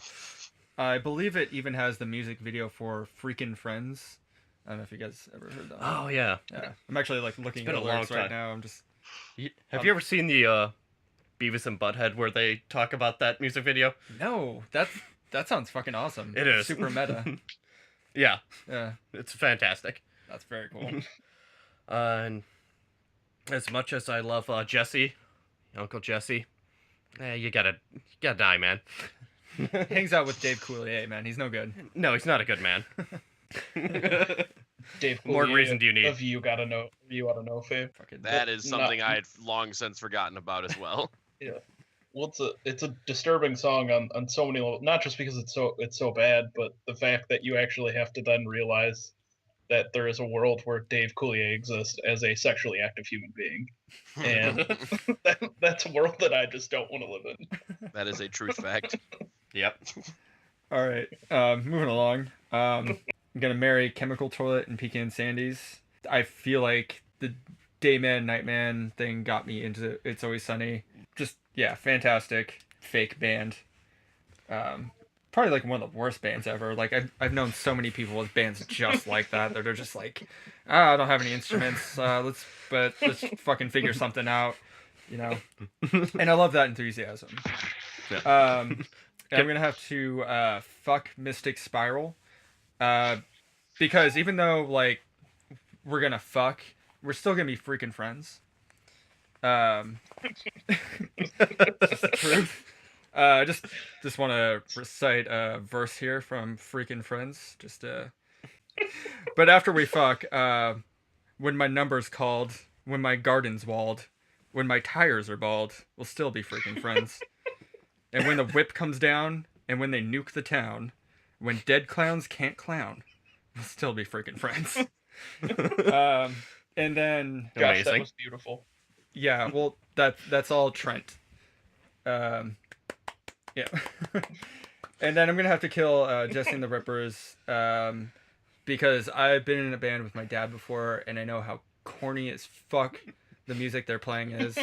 I believe it even has the music video for Freakin' Friends. I don't know if you guys ever heard that. Oh yeah. Yeah, I'm actually like looking been at a the lyrics long right time. now. I'm just Have you ever seen the Beavis and Butthead where they talk about that music video? no. That sounds fucking awesome. It is. Super meta. Yeah, Yeah, it's fantastic. that's very cool. And as much as I love Jesse, Uncle Jesse, You gotta die, man. Hangs out with Dave Coulier, man. He's no good. No, he's not a good man. Dave More Coulier reason do you need? Of you ought to know, Fabe. Fucking That is something No. I had long since forgotten about as well. Well, it's a disturbing song on so many levels. Not just because it's so bad, but the fact that you actually have to then realize that there is a world where Dave Coulier exists as a sexually active human being, and that's a world that I just don't want to live in. That is a truth fact. Yep. All right, moving along. I'm gonna marry Chemical Toilet and Pecan Sandies. I feel like the Dayman Nightman thing got me into It's Always Sunny. Just yeah, fantastic fake band. Probably like one of the worst bands ever. Like I've known so many people with bands just like that. They're just like, I don't have any instruments. Let's fucking figure something out, you know. And I love that enthusiasm. I'm gonna have to fuck Mystic Spiral, because even though like we're gonna fuck, we're still gonna be freaking friends. Just the truth. Just want to recite a verse here from Freaking Friends. But after we fuck, when my number's called, when my garden's walled, when my tires are bald, we'll still be freaking friends. And when the whip comes down, and when they nuke the town, when dead clowns can't clown, we'll still be freaking friends. And then Gosh, Amazing. that was beautiful. yeah, well that's all Trent. Yeah. And then I'm gonna have to kill Jesse and the Rippers, because I've been in a band with my dad before, and I know how corny as fuck the music they're playing is.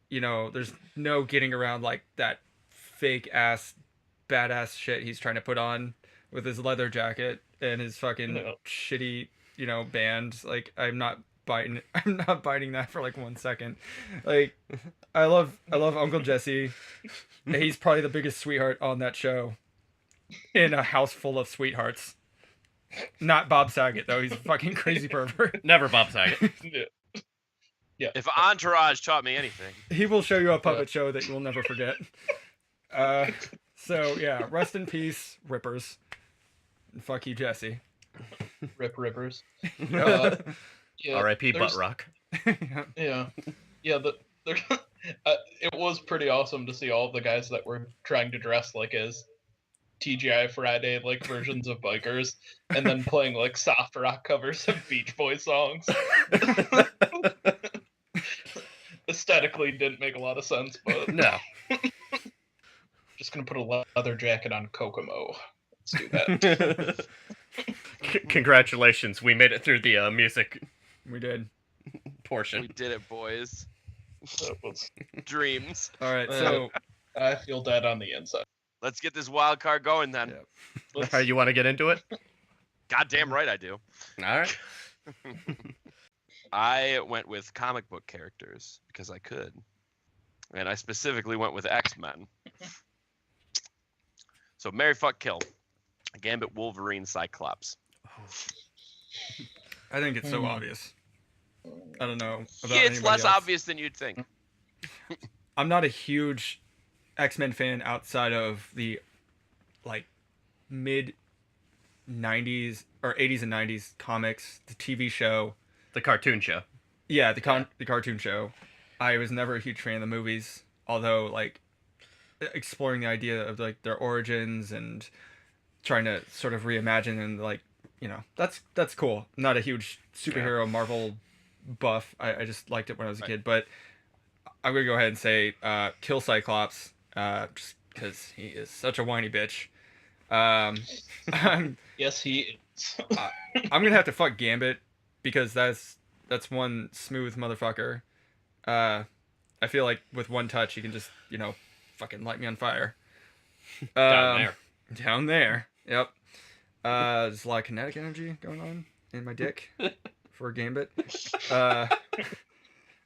You know, there's no getting around like that fake ass badass shit he's trying to put on with his leather jacket and his fucking shitty, you know, band. Like I'm not biting that for like 1 second. Like I love Uncle Jesse. He's probably the biggest sweetheart on that show in a house full of sweethearts. Not Bob Saget though. He's a fucking crazy pervert. Never Bob Saget. Yeah. If Entourage taught me anything, He will show you a puppet show that you will never forget. So yeah, rest in peace, Rippers. And fuck you, Jesse. Rip Rippers. Yeah. Yeah, R.I.P. Butt there's- Rock. Yeah, it was pretty awesome to see all of the guys that were trying to dress like as TGI Friday like versions of bikers, and then playing like soft rock covers of Beach Boys songs. Aesthetically, didn't make a lot of sense, but No. just gonna put a leather jacket on Kokomo. Let's do that. Congratulations, we made it through the music We did. portion. we did it, boys. That was- Dreams. All right, so I feel dead on the inside. Let's get this wild card going then. Yeah. Let's- How you want to get into it? Goddamn right I do. All right. I went with comic book characters because I could. And I specifically went with X-Men. So Marry, Fuck, Kill. Gambit, Wolverine, Cyclops. I think it's so obvious. I don't know about It's anybody less else. obvious than you'd think. I'm not a huge X-Men fan outside of the like mid 90s or 80s and 90s comics, the TV show. The cartoon show. Yeah, the cartoon show. I was never a huge fan of the movies, although like exploring the idea of like their origins and trying to sort of reimagine and like, you know, that's cool. I'm not a huge superhero Marvel buff. I just liked it when I was a kid, but I'm gonna go ahead and say kill Cyclops, just because he is such a whiny bitch. I'm Yes, he is. gonna have to fuck Gambit because that's one smooth motherfucker. I feel like with one touch he can just, you know, fucking light me on fire. Down there. Down there. Yep. There's a lot of kinetic energy going on in my dick for Gambit.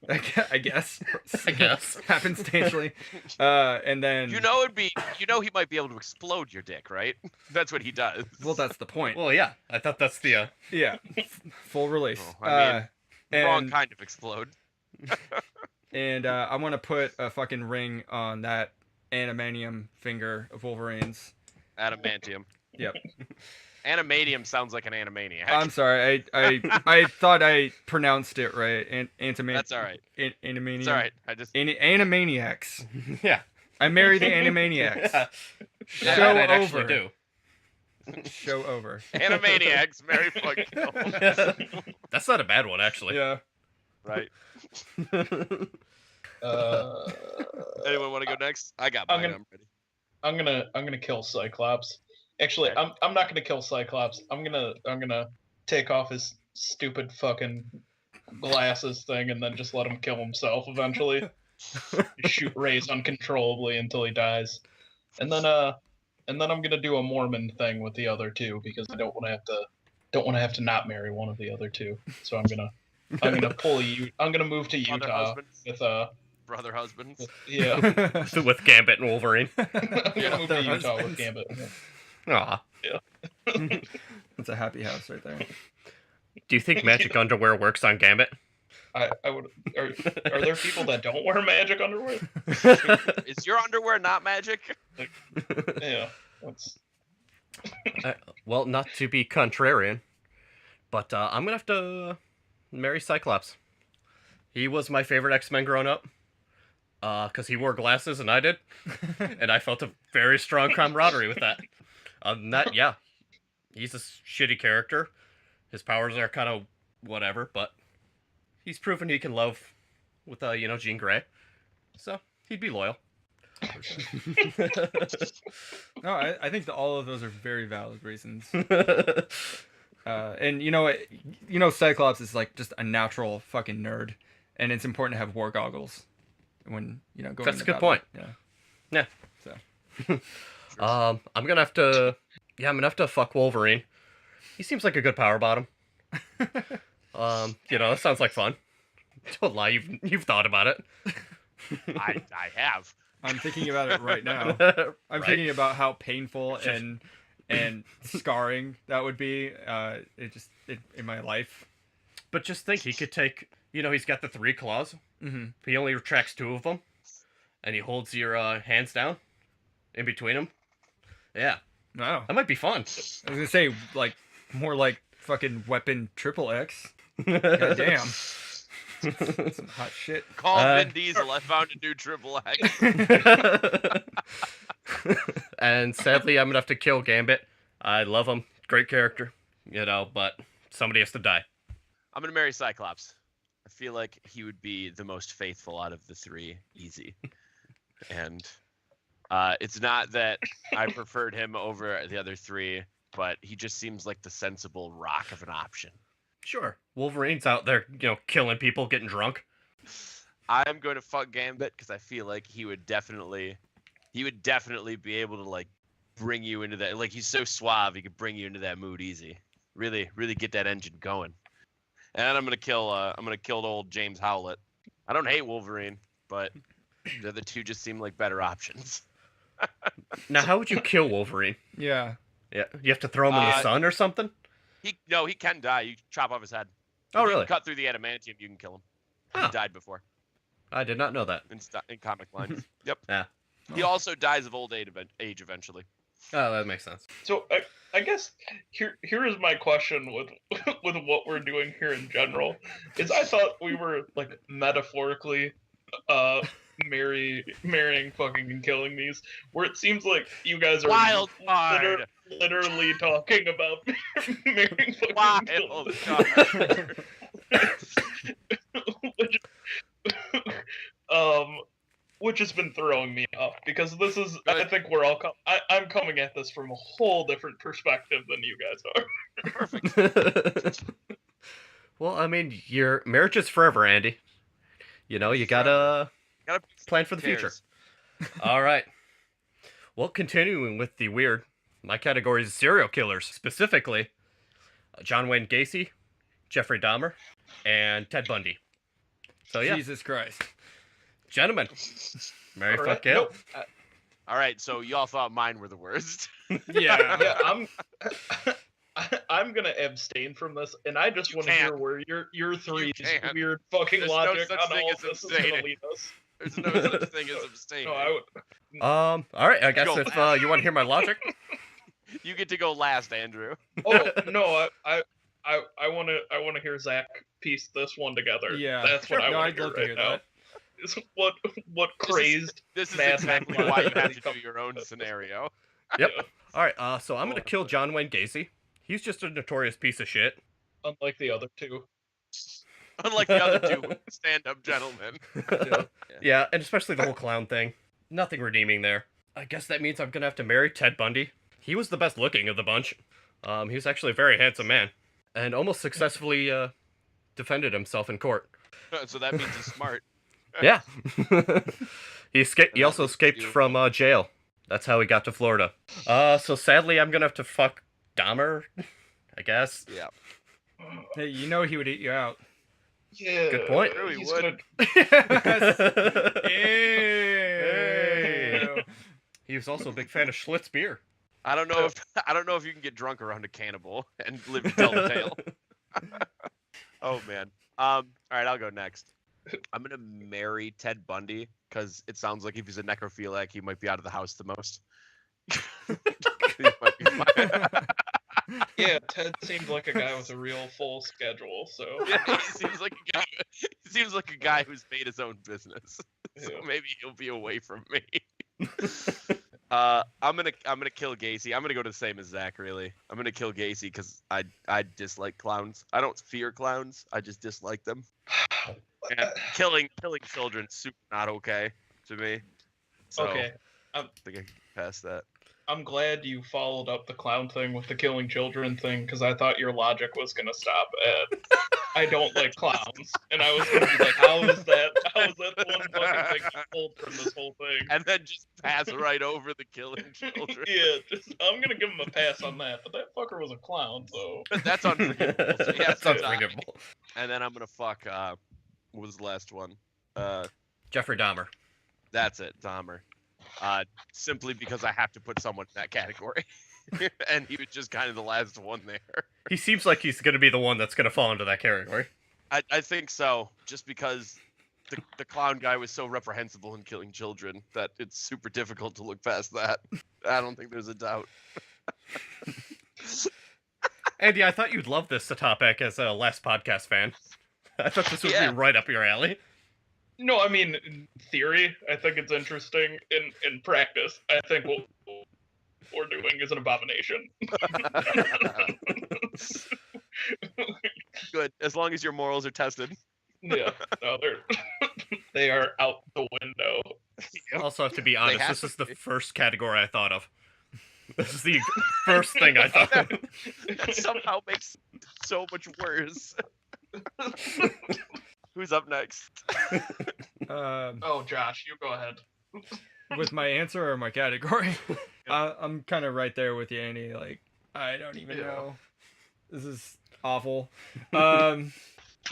I guess. I guess. Happenstantly. And then You know he might be able to explode your dick, right? That's what he does. well, that's the point. Well, yeah. I thought that's the. Yeah. Full release. Oh, I mean, wrong and kind of explode. And I want to put a fucking ring on that animanium finger of Wolverine's. Adamantium. Yep. Animanium sounds like an Animaniac. I'm sorry. I thought I pronounced it right. That's all right. Animanium. It's all right. I just Animaniacs. Yeah. I marry the Animaniacs. Yeah. Show That I'd over. actually do. Show over. Animaniacs, Mary fuck kill. That's not a bad one, actually. Yeah. Right. Uh, Anyone want to go next? I got I'm mine. gonna- I'm ready. I'm gonna kill Cyclops. Actually, Okay. I'm not gonna kill Cyclops. I'm gonna take off his stupid fucking glasses thing and then just let him kill himself eventually. Shoot rays uncontrollably until he dies, and then I'm gonna do a Mormon thing with the other two because I don't want to have to not marry one of the other two. So I'm gonna I'm gonna move to Brother Utah husbands. with Brother husbands. yeah. With Gambit and Wolverine. I'm gonna move to Their Utah husbands. with Gambit. Aw. It's a happy house right there. Do you think magic underwear works on Gambit? I would. Are there people that don't wear magic underwear? Is your underwear not magic? Yeah. That's... Well, not to be contrarian, but I'm gonna have to marry Cyclops. He was my favorite X-Men growing up, because he wore glasses and I did, and I felt a very strong camaraderie with that. Other than that, yeah, he's a shitty character. His powers are kind of whatever, but he's proven he can love with, Jean Grey, so he'd be loyal. No, I think that all of those are very valid reasons. And Cyclops is like just a natural fucking nerd, and it's important to have war goggles when going. That's a into good battle. point. Yeah. Yeah. So. I'm gonna have to fuck Wolverine. He seems like a good power bottom. That sounds like fun. Don't lie, you've thought about it. I have. I'm thinking about it right now. I'm Right? thinking about how painful and scarring that would be. In my life. But just think, he could take. He's got the 3 claws. Mm-hmm. He only retracts 2 of them, and he holds your hands down in between them. Yeah, Wow. that might be fun. I was gonna say more like fucking weapon XXX. God damn. Some hot shit. Call Vin Diesel. I found a new Triple X. And sadly, I'm gonna have to kill Gambit. I love him, great character, but somebody has to die. I'm gonna marry Cyclops. I feel like he would be the most faithful out of the 3, easy. And it's not that I preferred him over the other 3, but he just seems like the sensible rock of an option. Sure, Wolverine's out there, killing people, getting drunk. I'm going to fuck Gambit because I feel like he would definitely be able to bring you into that. Like, he's so suave, he could bring you into that mood easy. Really, really get that engine going. And I'm gonna kill old James Howlett. I don't hate Wolverine, but the other 2 just seem like better options. Now, how would you kill Wolverine? Yeah. Yeah, you have to throw him in the sun or something? He can die. You chop off his head. Oh, If you really? cut through the adamantium, you can kill him. Huh. He died before I did not know that. in comic lines. Yep. Yeah. He also dies of old age eventually. Oh, that makes sense. So I guess here is my question with with what we're doing here in general is I thought we were metaphorically marrying fucking and killing these, where it seems like you guys are Wild card. literally talking about marrying fucking and killing. Wild card. Which has been throwing me off because this is I think we're all I'm coming at this from a whole different perspective than you guys are. Perfect. Well, I mean, your marriage is forever, Andy. You gotta plan for the future. All right. Well, continuing with the weird, my category is serial killers, specifically John Wayne Gacy, Jeffrey Dahmer, and Ted Bundy. So yeah, Jesus Christ. gentlemen, marry, All fuck, right, kill. nope. All right, so y'all thought mine were the worst. Yeah. Yeah, I'm gonna abstain from this, and I just You want to hear can't. where your three can't. weird fucking There's no logic such on thing all as of this is gonna abstaining. lead us. There's no such thing as abstaining. No, I would. All right. I guess Go if last. you want to hear my logic, You get to go last, Andrew. Oh no, I want to hear Zach piece this one together. Yeah. That's what I No, want I'd to love to hear hear right now. that. Is what crazed This is madman exactly why you have to come do your own scenario. Yep. Yeah. All right. So I'm gonna kill John Wayne Gacy. He's just a notorious piece of shit. Unlike the other two. Unlike the other two stand-up gentlemen. Yeah, and especially the whole clown thing. Nothing redeeming there. I guess that means I'm gonna have to marry Ted Bundy. He was the best looking of the bunch. He was actually a very handsome man, and almost successfully defended himself in court. So that means he's smart. Yeah. He escaped. He That also looks escaped beautiful. from jail. That's how he got to Florida. So sadly, I'm gonna have to fuck Dahmer, I guess. Yeah. Hey, you know he would eat you out. Yeah. Good point. True, he he's would. gonna- Ew. He was also a big fan of Schlitz beer. I don't know if you can get drunk around a cannibal and live to tell the tale. Oh man. All right, I'll go next. I'm gonna marry Ted Bundy because it sounds like if he's a necrophiliac, he might be out of the house the most. He might be fine. Yeah, Ted seemed like a guy with a real full schedule, so Yeah, he seems like a guy. He seems like a guy who's made his own business. So Yeah. maybe he'll be away from me. I'm gonna kill Gacy. I'm gonna go to the same as Zach. Really, I'm gonna kill Gacy because I dislike clowns. I don't fear clowns. I just dislike them. And killing children super not okay to me. So okay. I think I can pass that. I'm glad you followed up the clown thing with the killing children thing, because I thought your logic was gonna stop at I don't like clowns, and I was gonna be like, how is that the one fucking thing you pulled from this whole thing? And then just pass right over the killing children. Yeah, I'm gonna give him a pass on that, but that fucker was a clown, so That's unforgivable. So he has That's to die. unforgivable. And then I'm gonna fuck. What was the last one? Jeffrey Dahmer. That's it, Dahmer. Simply because I have to put someone in that category, and he was just kind of the last one there. He seems like he's gonna be the one that's gonna fall into that category. I think so, just because the clown guy was so reprehensible in killing children that it's super difficult to look past that. I don't think there's a doubt. Andy, I thought you'd love this topic as a Last Podcast fan. I thought this would Yeah. be right up your alley. no, I mean in theory, I think it's interesting. In practice, I think what we're doing is an abomination. Good, as long as your morals are tested. Yeah, no, they are out the window. Also, have to be honest, have this to is the be. first category I thought of. This is the first thing I thought of. That somehow makes it so much worse. Who's up next? Oh, Josh, you go ahead. With my answer or my category? I'm kind of right there with you, Andy. Like, I don't even Yeah. know. This is awful.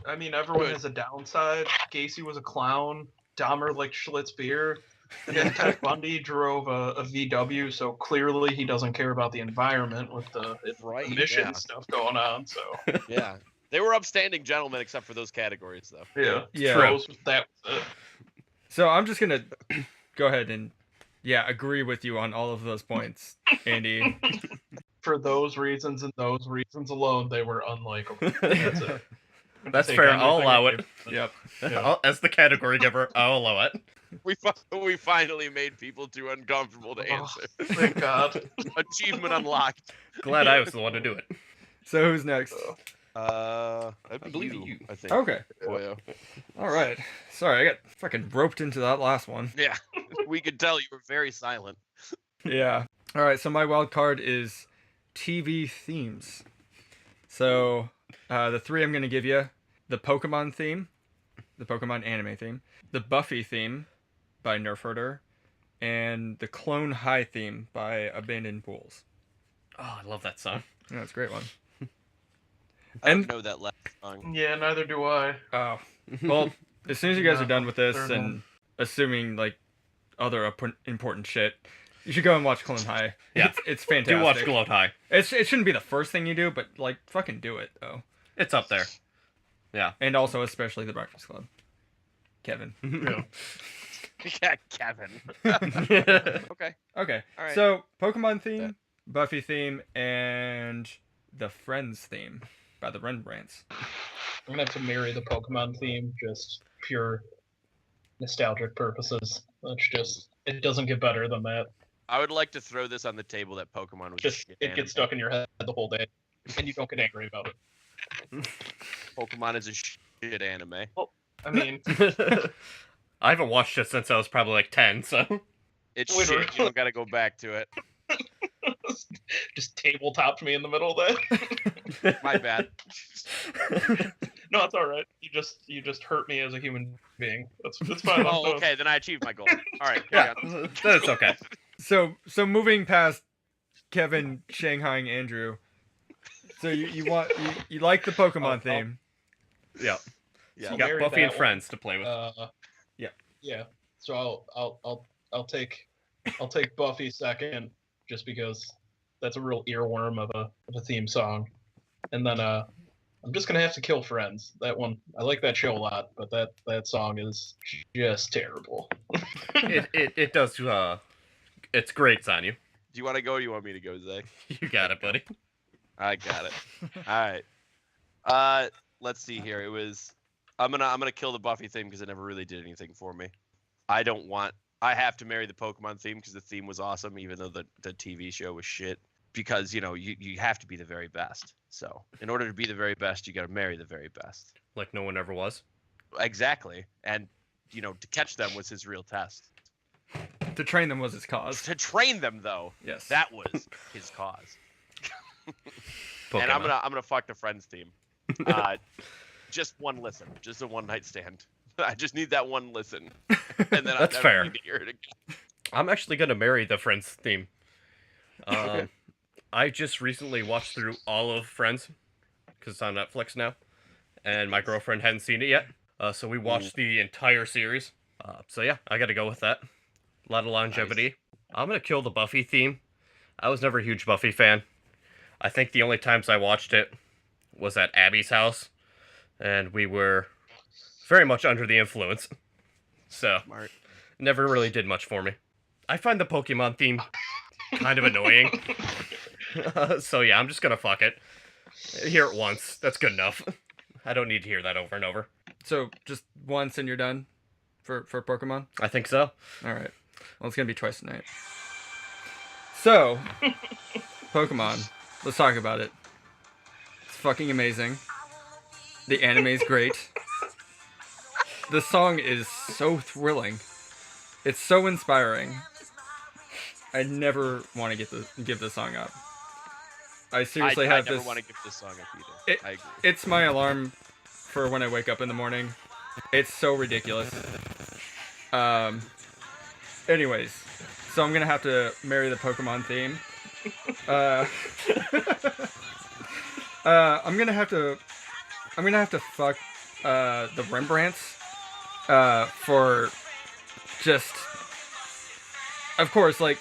I mean, everyone has a downside. Gacy was a clown. Dahmer liked Schlitz beer. And then Ted Bundy drove a VW, so clearly he doesn't care about the environment with the Right, emission yeah. stuff going on. So Yeah, they were upstanding gentlemen except for those categories, though. yeah, Yeah. that was it. So I'm just gonna go ahead and agree with you on all of those points, Andy. For those reasons and those reasons alone, they were unlikable. That's it. That's Take fair. anything I'll allow I it. give. Yep. Yeah. As the category giver, I'll allow it. We finally made people too uncomfortable to Oh, answer. thank God. Achievement unlocked. Glad I was the one to do it. So who's next? That'd be I believe you, you. I think. Okay. Boyo. All right. Sorry, I got fucking roped into that last one. Yeah, we could tell you were very silent. Yeah. All right. So my wild card is TV themes. So the three I'm gonna give you: the Pokemon theme, the Pokemon anime theme, the Buffy theme by Nerf Herder, and the Clone High theme by Abandoned Pools. Oh, I love that song. Yeah, it's a great one. I don't And- know that last song. Yeah, neither do I. Oh, well, as soon as you guys are done with this, Fair and assuming like other important shit, You should go and watch Clone High. Yeah. It's fantastic. Do watch Gloat High. It shouldn't be the first thing you do, but like fucking do it though. It's up there. Yeah. And also especially The Breakfast Club. Kevin. Yeah. Yeah, Kevin. Okay. Okay. All right. So Pokemon theme, Buffy theme, and the Friends theme by the Rembrandts. I'm gonna have to marry the Pokemon theme, just pure nostalgic purposes. That's just, it doesn't get better than that. I would like to throw this on the table that Pokemon was Just shit it anime. gets stuck in your head the whole day, and you don't get angry about it. Pokemon is a shit anime. I mean, I haven't watched it since I was probably like 10, so. It's Literally. shit. You don't gotta go back to it. just tabletopped me in the middle of that. My bad. No, it's all right. You just hurt me as a human being. That's fine. Oh, okay. Then I achieved my goal. All right. Yeah, carry on. that's okay. So moving past Kevin Shanghaiing Andrew. So you like the Pokemon theme. Yeah. Yeah. You got marry Buffy and that friends to play with. Yeah. So I'll take Buffy second, just because that's a real earworm of a theme song, and then I'm just gonna have to kill Friends. That one, I like that show a lot, but that song is just terrible. It does. It's great on you. Do you want to go or do you want me to go, Zach? You got it, buddy. I got it. All right. Let's see here. It was. I'm gonna kill the Buffy theme because it never really did anything for me. I have to marry the Pokemon theme because the theme was awesome, even though the TV show was shit. Because you have to be the very best. So in order to be the very best, you got to marry the very best. Like no one ever was. Exactly. And to catch them was his real test. To train them was his cause. To train them though, Yes. that was his cause. Pokemon. And I'm gonna fuck the Friends team. Just one listen, just a one night stand. I just need that one listen, and then That's I'll never fair. need to hear it again. I'm actually gonna marry the Friends theme. Okay. I just recently watched through all of Friends because it's on Netflix now, and my girlfriend hadn't seen it yet. So we watched the entire series. So yeah, I got to go with that. A lot of longevity. Nice. I'm gonna kill the Buffy theme. I was never a huge Buffy fan. I think the only times I watched it was at Abby's house, and we were very much under the influence. So Smart. never really did much for me. I find the Pokemon theme kind of annoying. So yeah, I'm just gonna fuck it. Hear it once. That's good enough. I don't need to hear that over and over. So just once and you're done for Pokemon? I think so. Alright. Well, it's gonna be twice tonight. So, Pokemon. Let's talk about it. It's fucking amazing. The anime is great. The song is so thrilling. It's so inspiring. I never want to give this song up. I seriously I have never this. want to give this song up either. I agree. It's my alarm for when I wake up in the morning. It's so ridiculous. Anyways, so I'm gonna have to marry the Pokemon theme. I'm gonna have to fuck the Rembrandts for just, of course, like,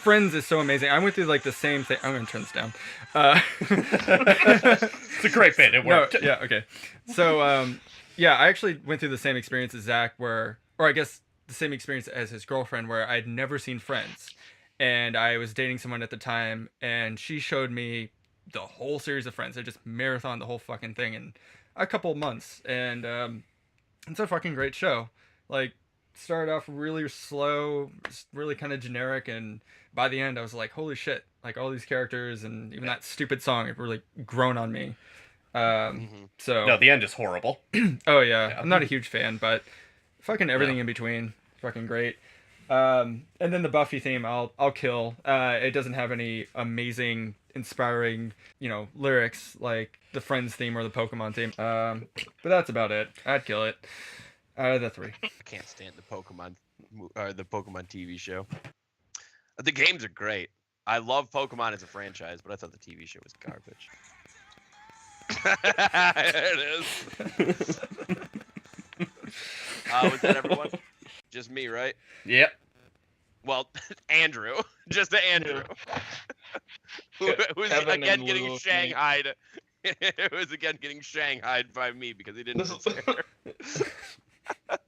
Friends is so amazing. I went through like the same thing. I'm gonna turn this down. It's a great bit. It worked. No, yeah, okay. So, yeah, I actually went through the same experience as Zach, or I guess the same experience as his girlfriend, where I'd never seen Friends, and I was dating someone at the time, and she showed me the whole series of Friends. I just marathoned the whole fucking thing in a couple months, and it's a fucking great show. Like, started off really slow, really kind of generic, and by the end I was like, holy shit, like all these characters and even that stupid song have really grown on me. So No, the end is horrible. oh yeah, I'm not a huge fan, but fucking everything in between, fucking great. And then the Buffy theme, I'll kill. It doesn't have any amazing, inspiring, lyrics like the Friends theme or the Pokemon theme. But that's about it. I'd kill it. Out of the three. I can't stand the Pokemon TV show. The games are great. I love Pokemon as a franchise, but I thought the TV show was garbage. There it is. Was that everyone? Just me, right? Yep. Well, Andrew, just to Andrew, who's Kevin again in getting lieu of me. shanghaied. Who's again getting shanghaied by me because he didn't This prepare.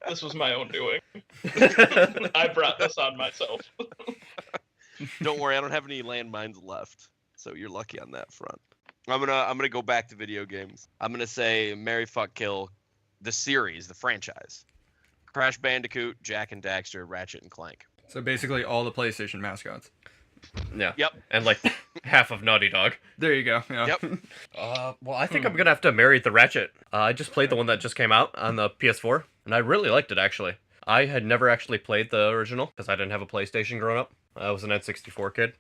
This was my own doing. I brought this on myself. Don't worry, I don't have any landmines left, so you're lucky on that front. I'm gonna go back to video games. I'm gonna say Marry Fuck Kill, the series, the franchise. Crash Bandicoot, Jak and Daxter, Ratchet and Clank. So basically all the PlayStation mascots. Yeah. Yep. And like half of Naughty Dog. There you go. Yeah. Yep. Well, I think I'm gonna have to marry the Ratchet. I just played the one that just came out on the PS4, and I really liked it actually. I had never actually played the original because I didn't have a PlayStation growing up. I was an N64 kid.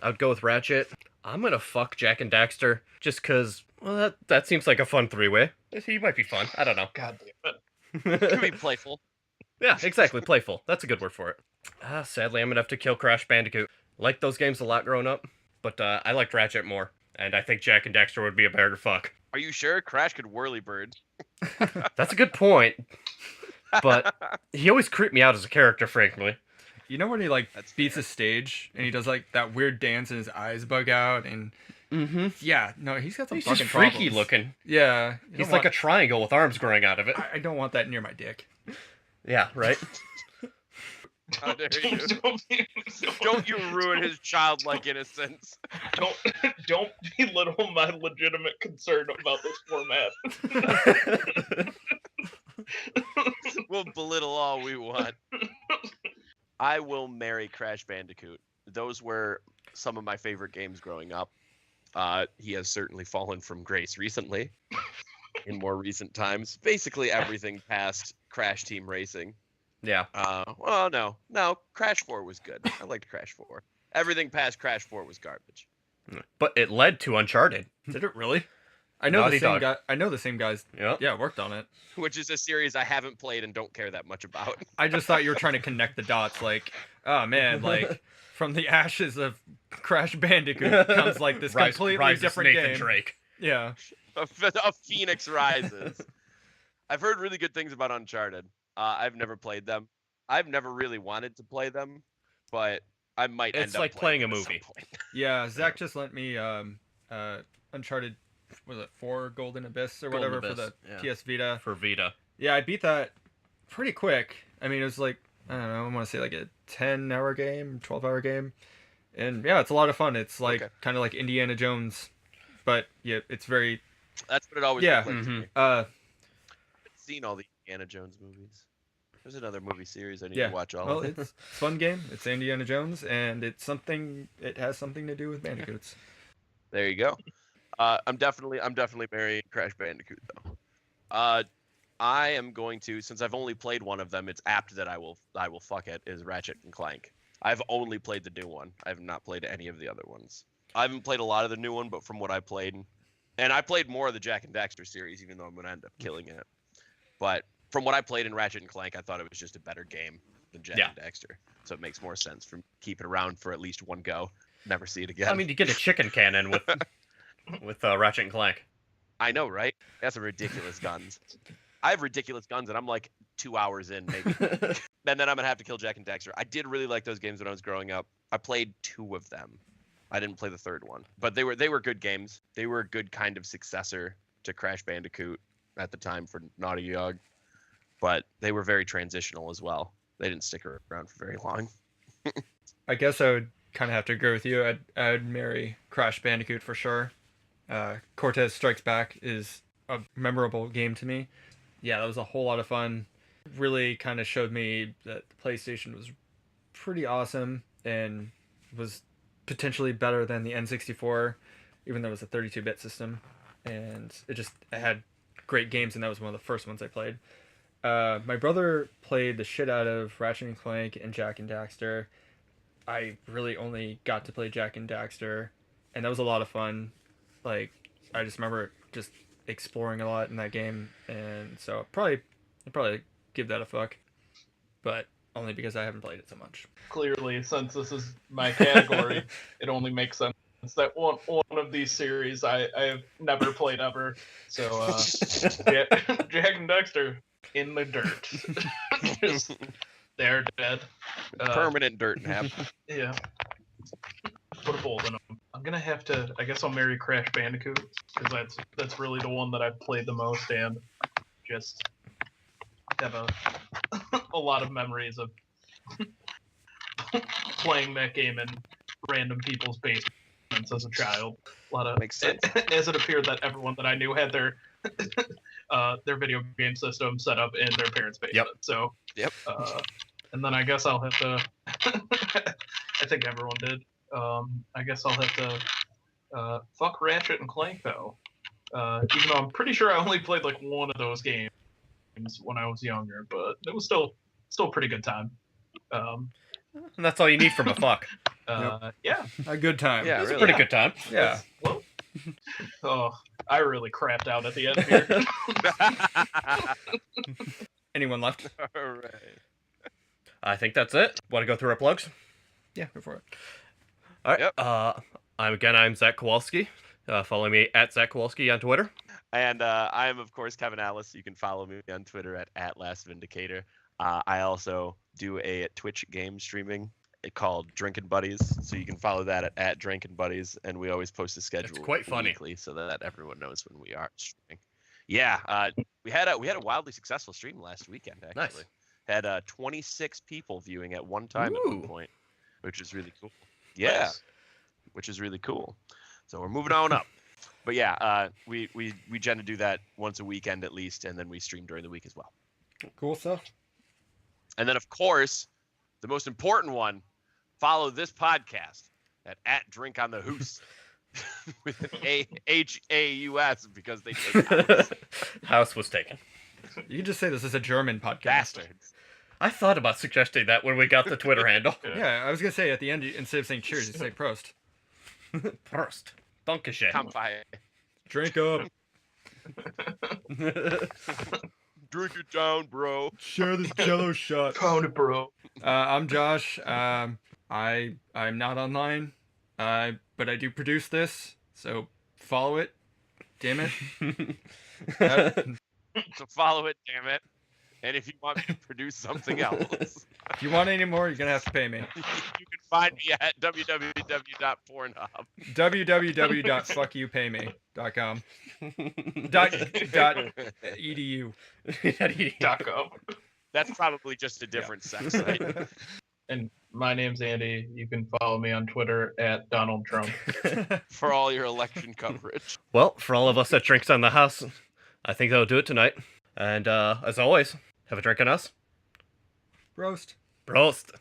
I'd go with Ratchet. I'm gonna fuck Jak and Daxter just because, well, that seems like a fun three-way. He might be fun. I don't know. God damn it. Could be playful. Yeah, exactly. Playful. That's a good word for it. Sadly, I'm gonna have to kill Crash Bandicoot. Liked those games a lot growing up, but I liked Ratchet more, and I think Jak and Daxter would be a better fuck. Are you sure Crash could whirly bird? That's a good point, but he always creeped me out as a character, frankly. You know when he like That's beats fair. a stage and he does like that weird dance and his eyes bug out and Mm-hmm. yeah, no, he's got some He's fucking just freaky problems. looking. Yeah, He's like a triangle with arms growing out of it. I don't want that near my dick. Yeah, right? How dare you? Don't you ruin his childlike innocence. Don't belittle my legitimate concern about this format. We'll belittle all we want. I will marry Crash Bandicoot. Those were some of my favorite games growing up. He has certainly fallen from grace recently, in more recent times. Basically everything past Crash Team Racing. Yeah. Well, no. Crash 4 was good. I liked Crash 4. Everything past Crash 4 was garbage. But it led to Uncharted. Did it really? I know Naughty the same Dog. guy. I know the same guys. Yep. Yeah, worked on it. Which is a series I haven't played and don't care that much about. I just thought you were trying to connect the dots. Like, oh man, like from the ashes of Crash Bandicoot comes like this completely Rises different Nathan game. Drake. Yeah. A Phoenix Rises. I've heard really good things about Uncharted. I've never played them. I've never really wanted to play them, but I might end It's up like playing a them at some movie. point. Yeah, Zach just lent me Uncharted, was it 4 Golden Abyss or Golden whatever for Abyss, the yeah. PS Vita. For Vita. Yeah, I beat that pretty quick. I mean, it was like, I don't know, I want to say like a 10-hour game, 12-hour game. And yeah, it's a lot of fun. It's like Okay. kind of like Indiana Jones, but yeah, it's very That's what it always Yeah, looked like to mhm. me. uh I've seen all the Indiana Jones movies. There's another movie series I need yeah. to watch all Well, of. it's a fun game. It's Indiana Jones, and it has something to do with bandicoots. There you go. I'm definitely marrying Crash Bandicoot though. I am going to, since I've only played one of them, it's apt that I will fuck it, is Ratchet and Clank. I've only played the new one. I have not played any of the other ones. I haven't played a lot of the new one, but from what I played, and I played more of the Jak and Daxter series, even though I'm gonna end up killing it. But from what I played in Ratchet and Clank, I thought it was just a better game than Jak Yeah. and Daxter. So it makes more sense for me to keep it around for at least one go. Never see it again. I mean, you get a chicken cannon with Ratchet and Clank. I know, right? That's some ridiculous guns. I have ridiculous guns, and I'm like 2 hours in, maybe. And then I'm gonna have to kill Jak and Daxter. I did really like those games when I was growing up. I played 2 of them. I didn't play the third one, but they were good games. They were a good kind of successor to Crash Bandicoot at the time for Naughty Dog, but they were very transitional as well. They didn't stick around for very long. I guess I would kind of have to agree with you. I'd marry Crash Bandicoot for sure. Cortez Strikes Back is a memorable game to me. Yeah, that was a whole lot of fun. Really kind of showed me that the PlayStation was pretty awesome and was potentially better than the N64, even though it was a 32-bit system. And it had great games, and that was one of the first ones I played. My brother played the shit out of Ratchet and Clank and Jak and Daxter. I really only got to play Jak and Daxter, and that was a lot of fun. Like, I just remember just exploring a lot in that game, and so I'd probably give that a fuck, but only because I haven't played it so much. Clearly, since this is my category, it only makes sense that one of these series I have never played ever. So, Jak and Daxter in the dirt. Just They're dead. Permanent dirt nap. Yeah. Put a bulb in them. I'm gonna have to. I guess I'll marry Crash Bandicoot because that's really the one that I've played the most and just have a lot of memories of playing that game in random people's basements as a child. A lot of Makes sense. As it appeared that everyone that I knew had their video game system set up in their parents' basement. Yep. So Yep. And then I guess I'll have to. I think everyone did. I guess I'll have to fuck Ratchet and Clank though. Even though I'm pretty sure I only played like one of those games when I was younger, but it was still a pretty good time. And that's all you need from a fuck. Yeah. A good time. Yeah, It's a really. pretty good time. Yeah. Well, oh, I really crapped out at the end here. Anyone left? All right. I think that's it. Want to go through our plugs? Yeah, go for it. All right. Yep. I'm Zach Kowalski. Follow me at Zach Kowalski on Twitter. And I am, of course, Kevin Alice. You can follow me on Twitter at @LastVindicator. I also do a Twitch game streaming called Drinking Buddies, so you can follow that at Drinking Buddies, and we always post a schedule quite funny. weekly so that everyone knows when we are streaming. Yeah, we had a wildly successful stream last weekend. Actually, Nice. Had 26 people viewing at one time at Ooh. one point, which is really cool. Yeah, Nice. which is really cool. So we're moving on up. But yeah, we tend to do that once a weekend at least, and then we stream during the week as well. Cool stuff. And then, of course, the most important one, follow this podcast at Drink on the Hoose with an H-A-U-S because they take house. House was taken. You can just say this is a German podcast. Bastards. I thought about suggesting that when we got the Twitter handle. Yeah, I was gonna say at the end, instead of saying cheers, you say Prost. Prost. Dankeschön. Campfire. Drink up. Drink it down, bro. Share this Jello shot. Pound it, bro. I'm Josh. I'm not online, but I do produce this, so follow it. Damn it. So follow it, damn it. And if you want me to produce something else, If you want any more, you're gonna have to pay me. you can find me at www.pornhub. www.fuckyoupayme.com. dot edu. .com. That's probably just a different sex site. And my name's Andy. You can follow me on Twitter at Donald Trump. For all your election coverage. Well, for all of us that drinks on the house, I think that'll do it tonight. And as always, have a drink on us. Roast. Prost.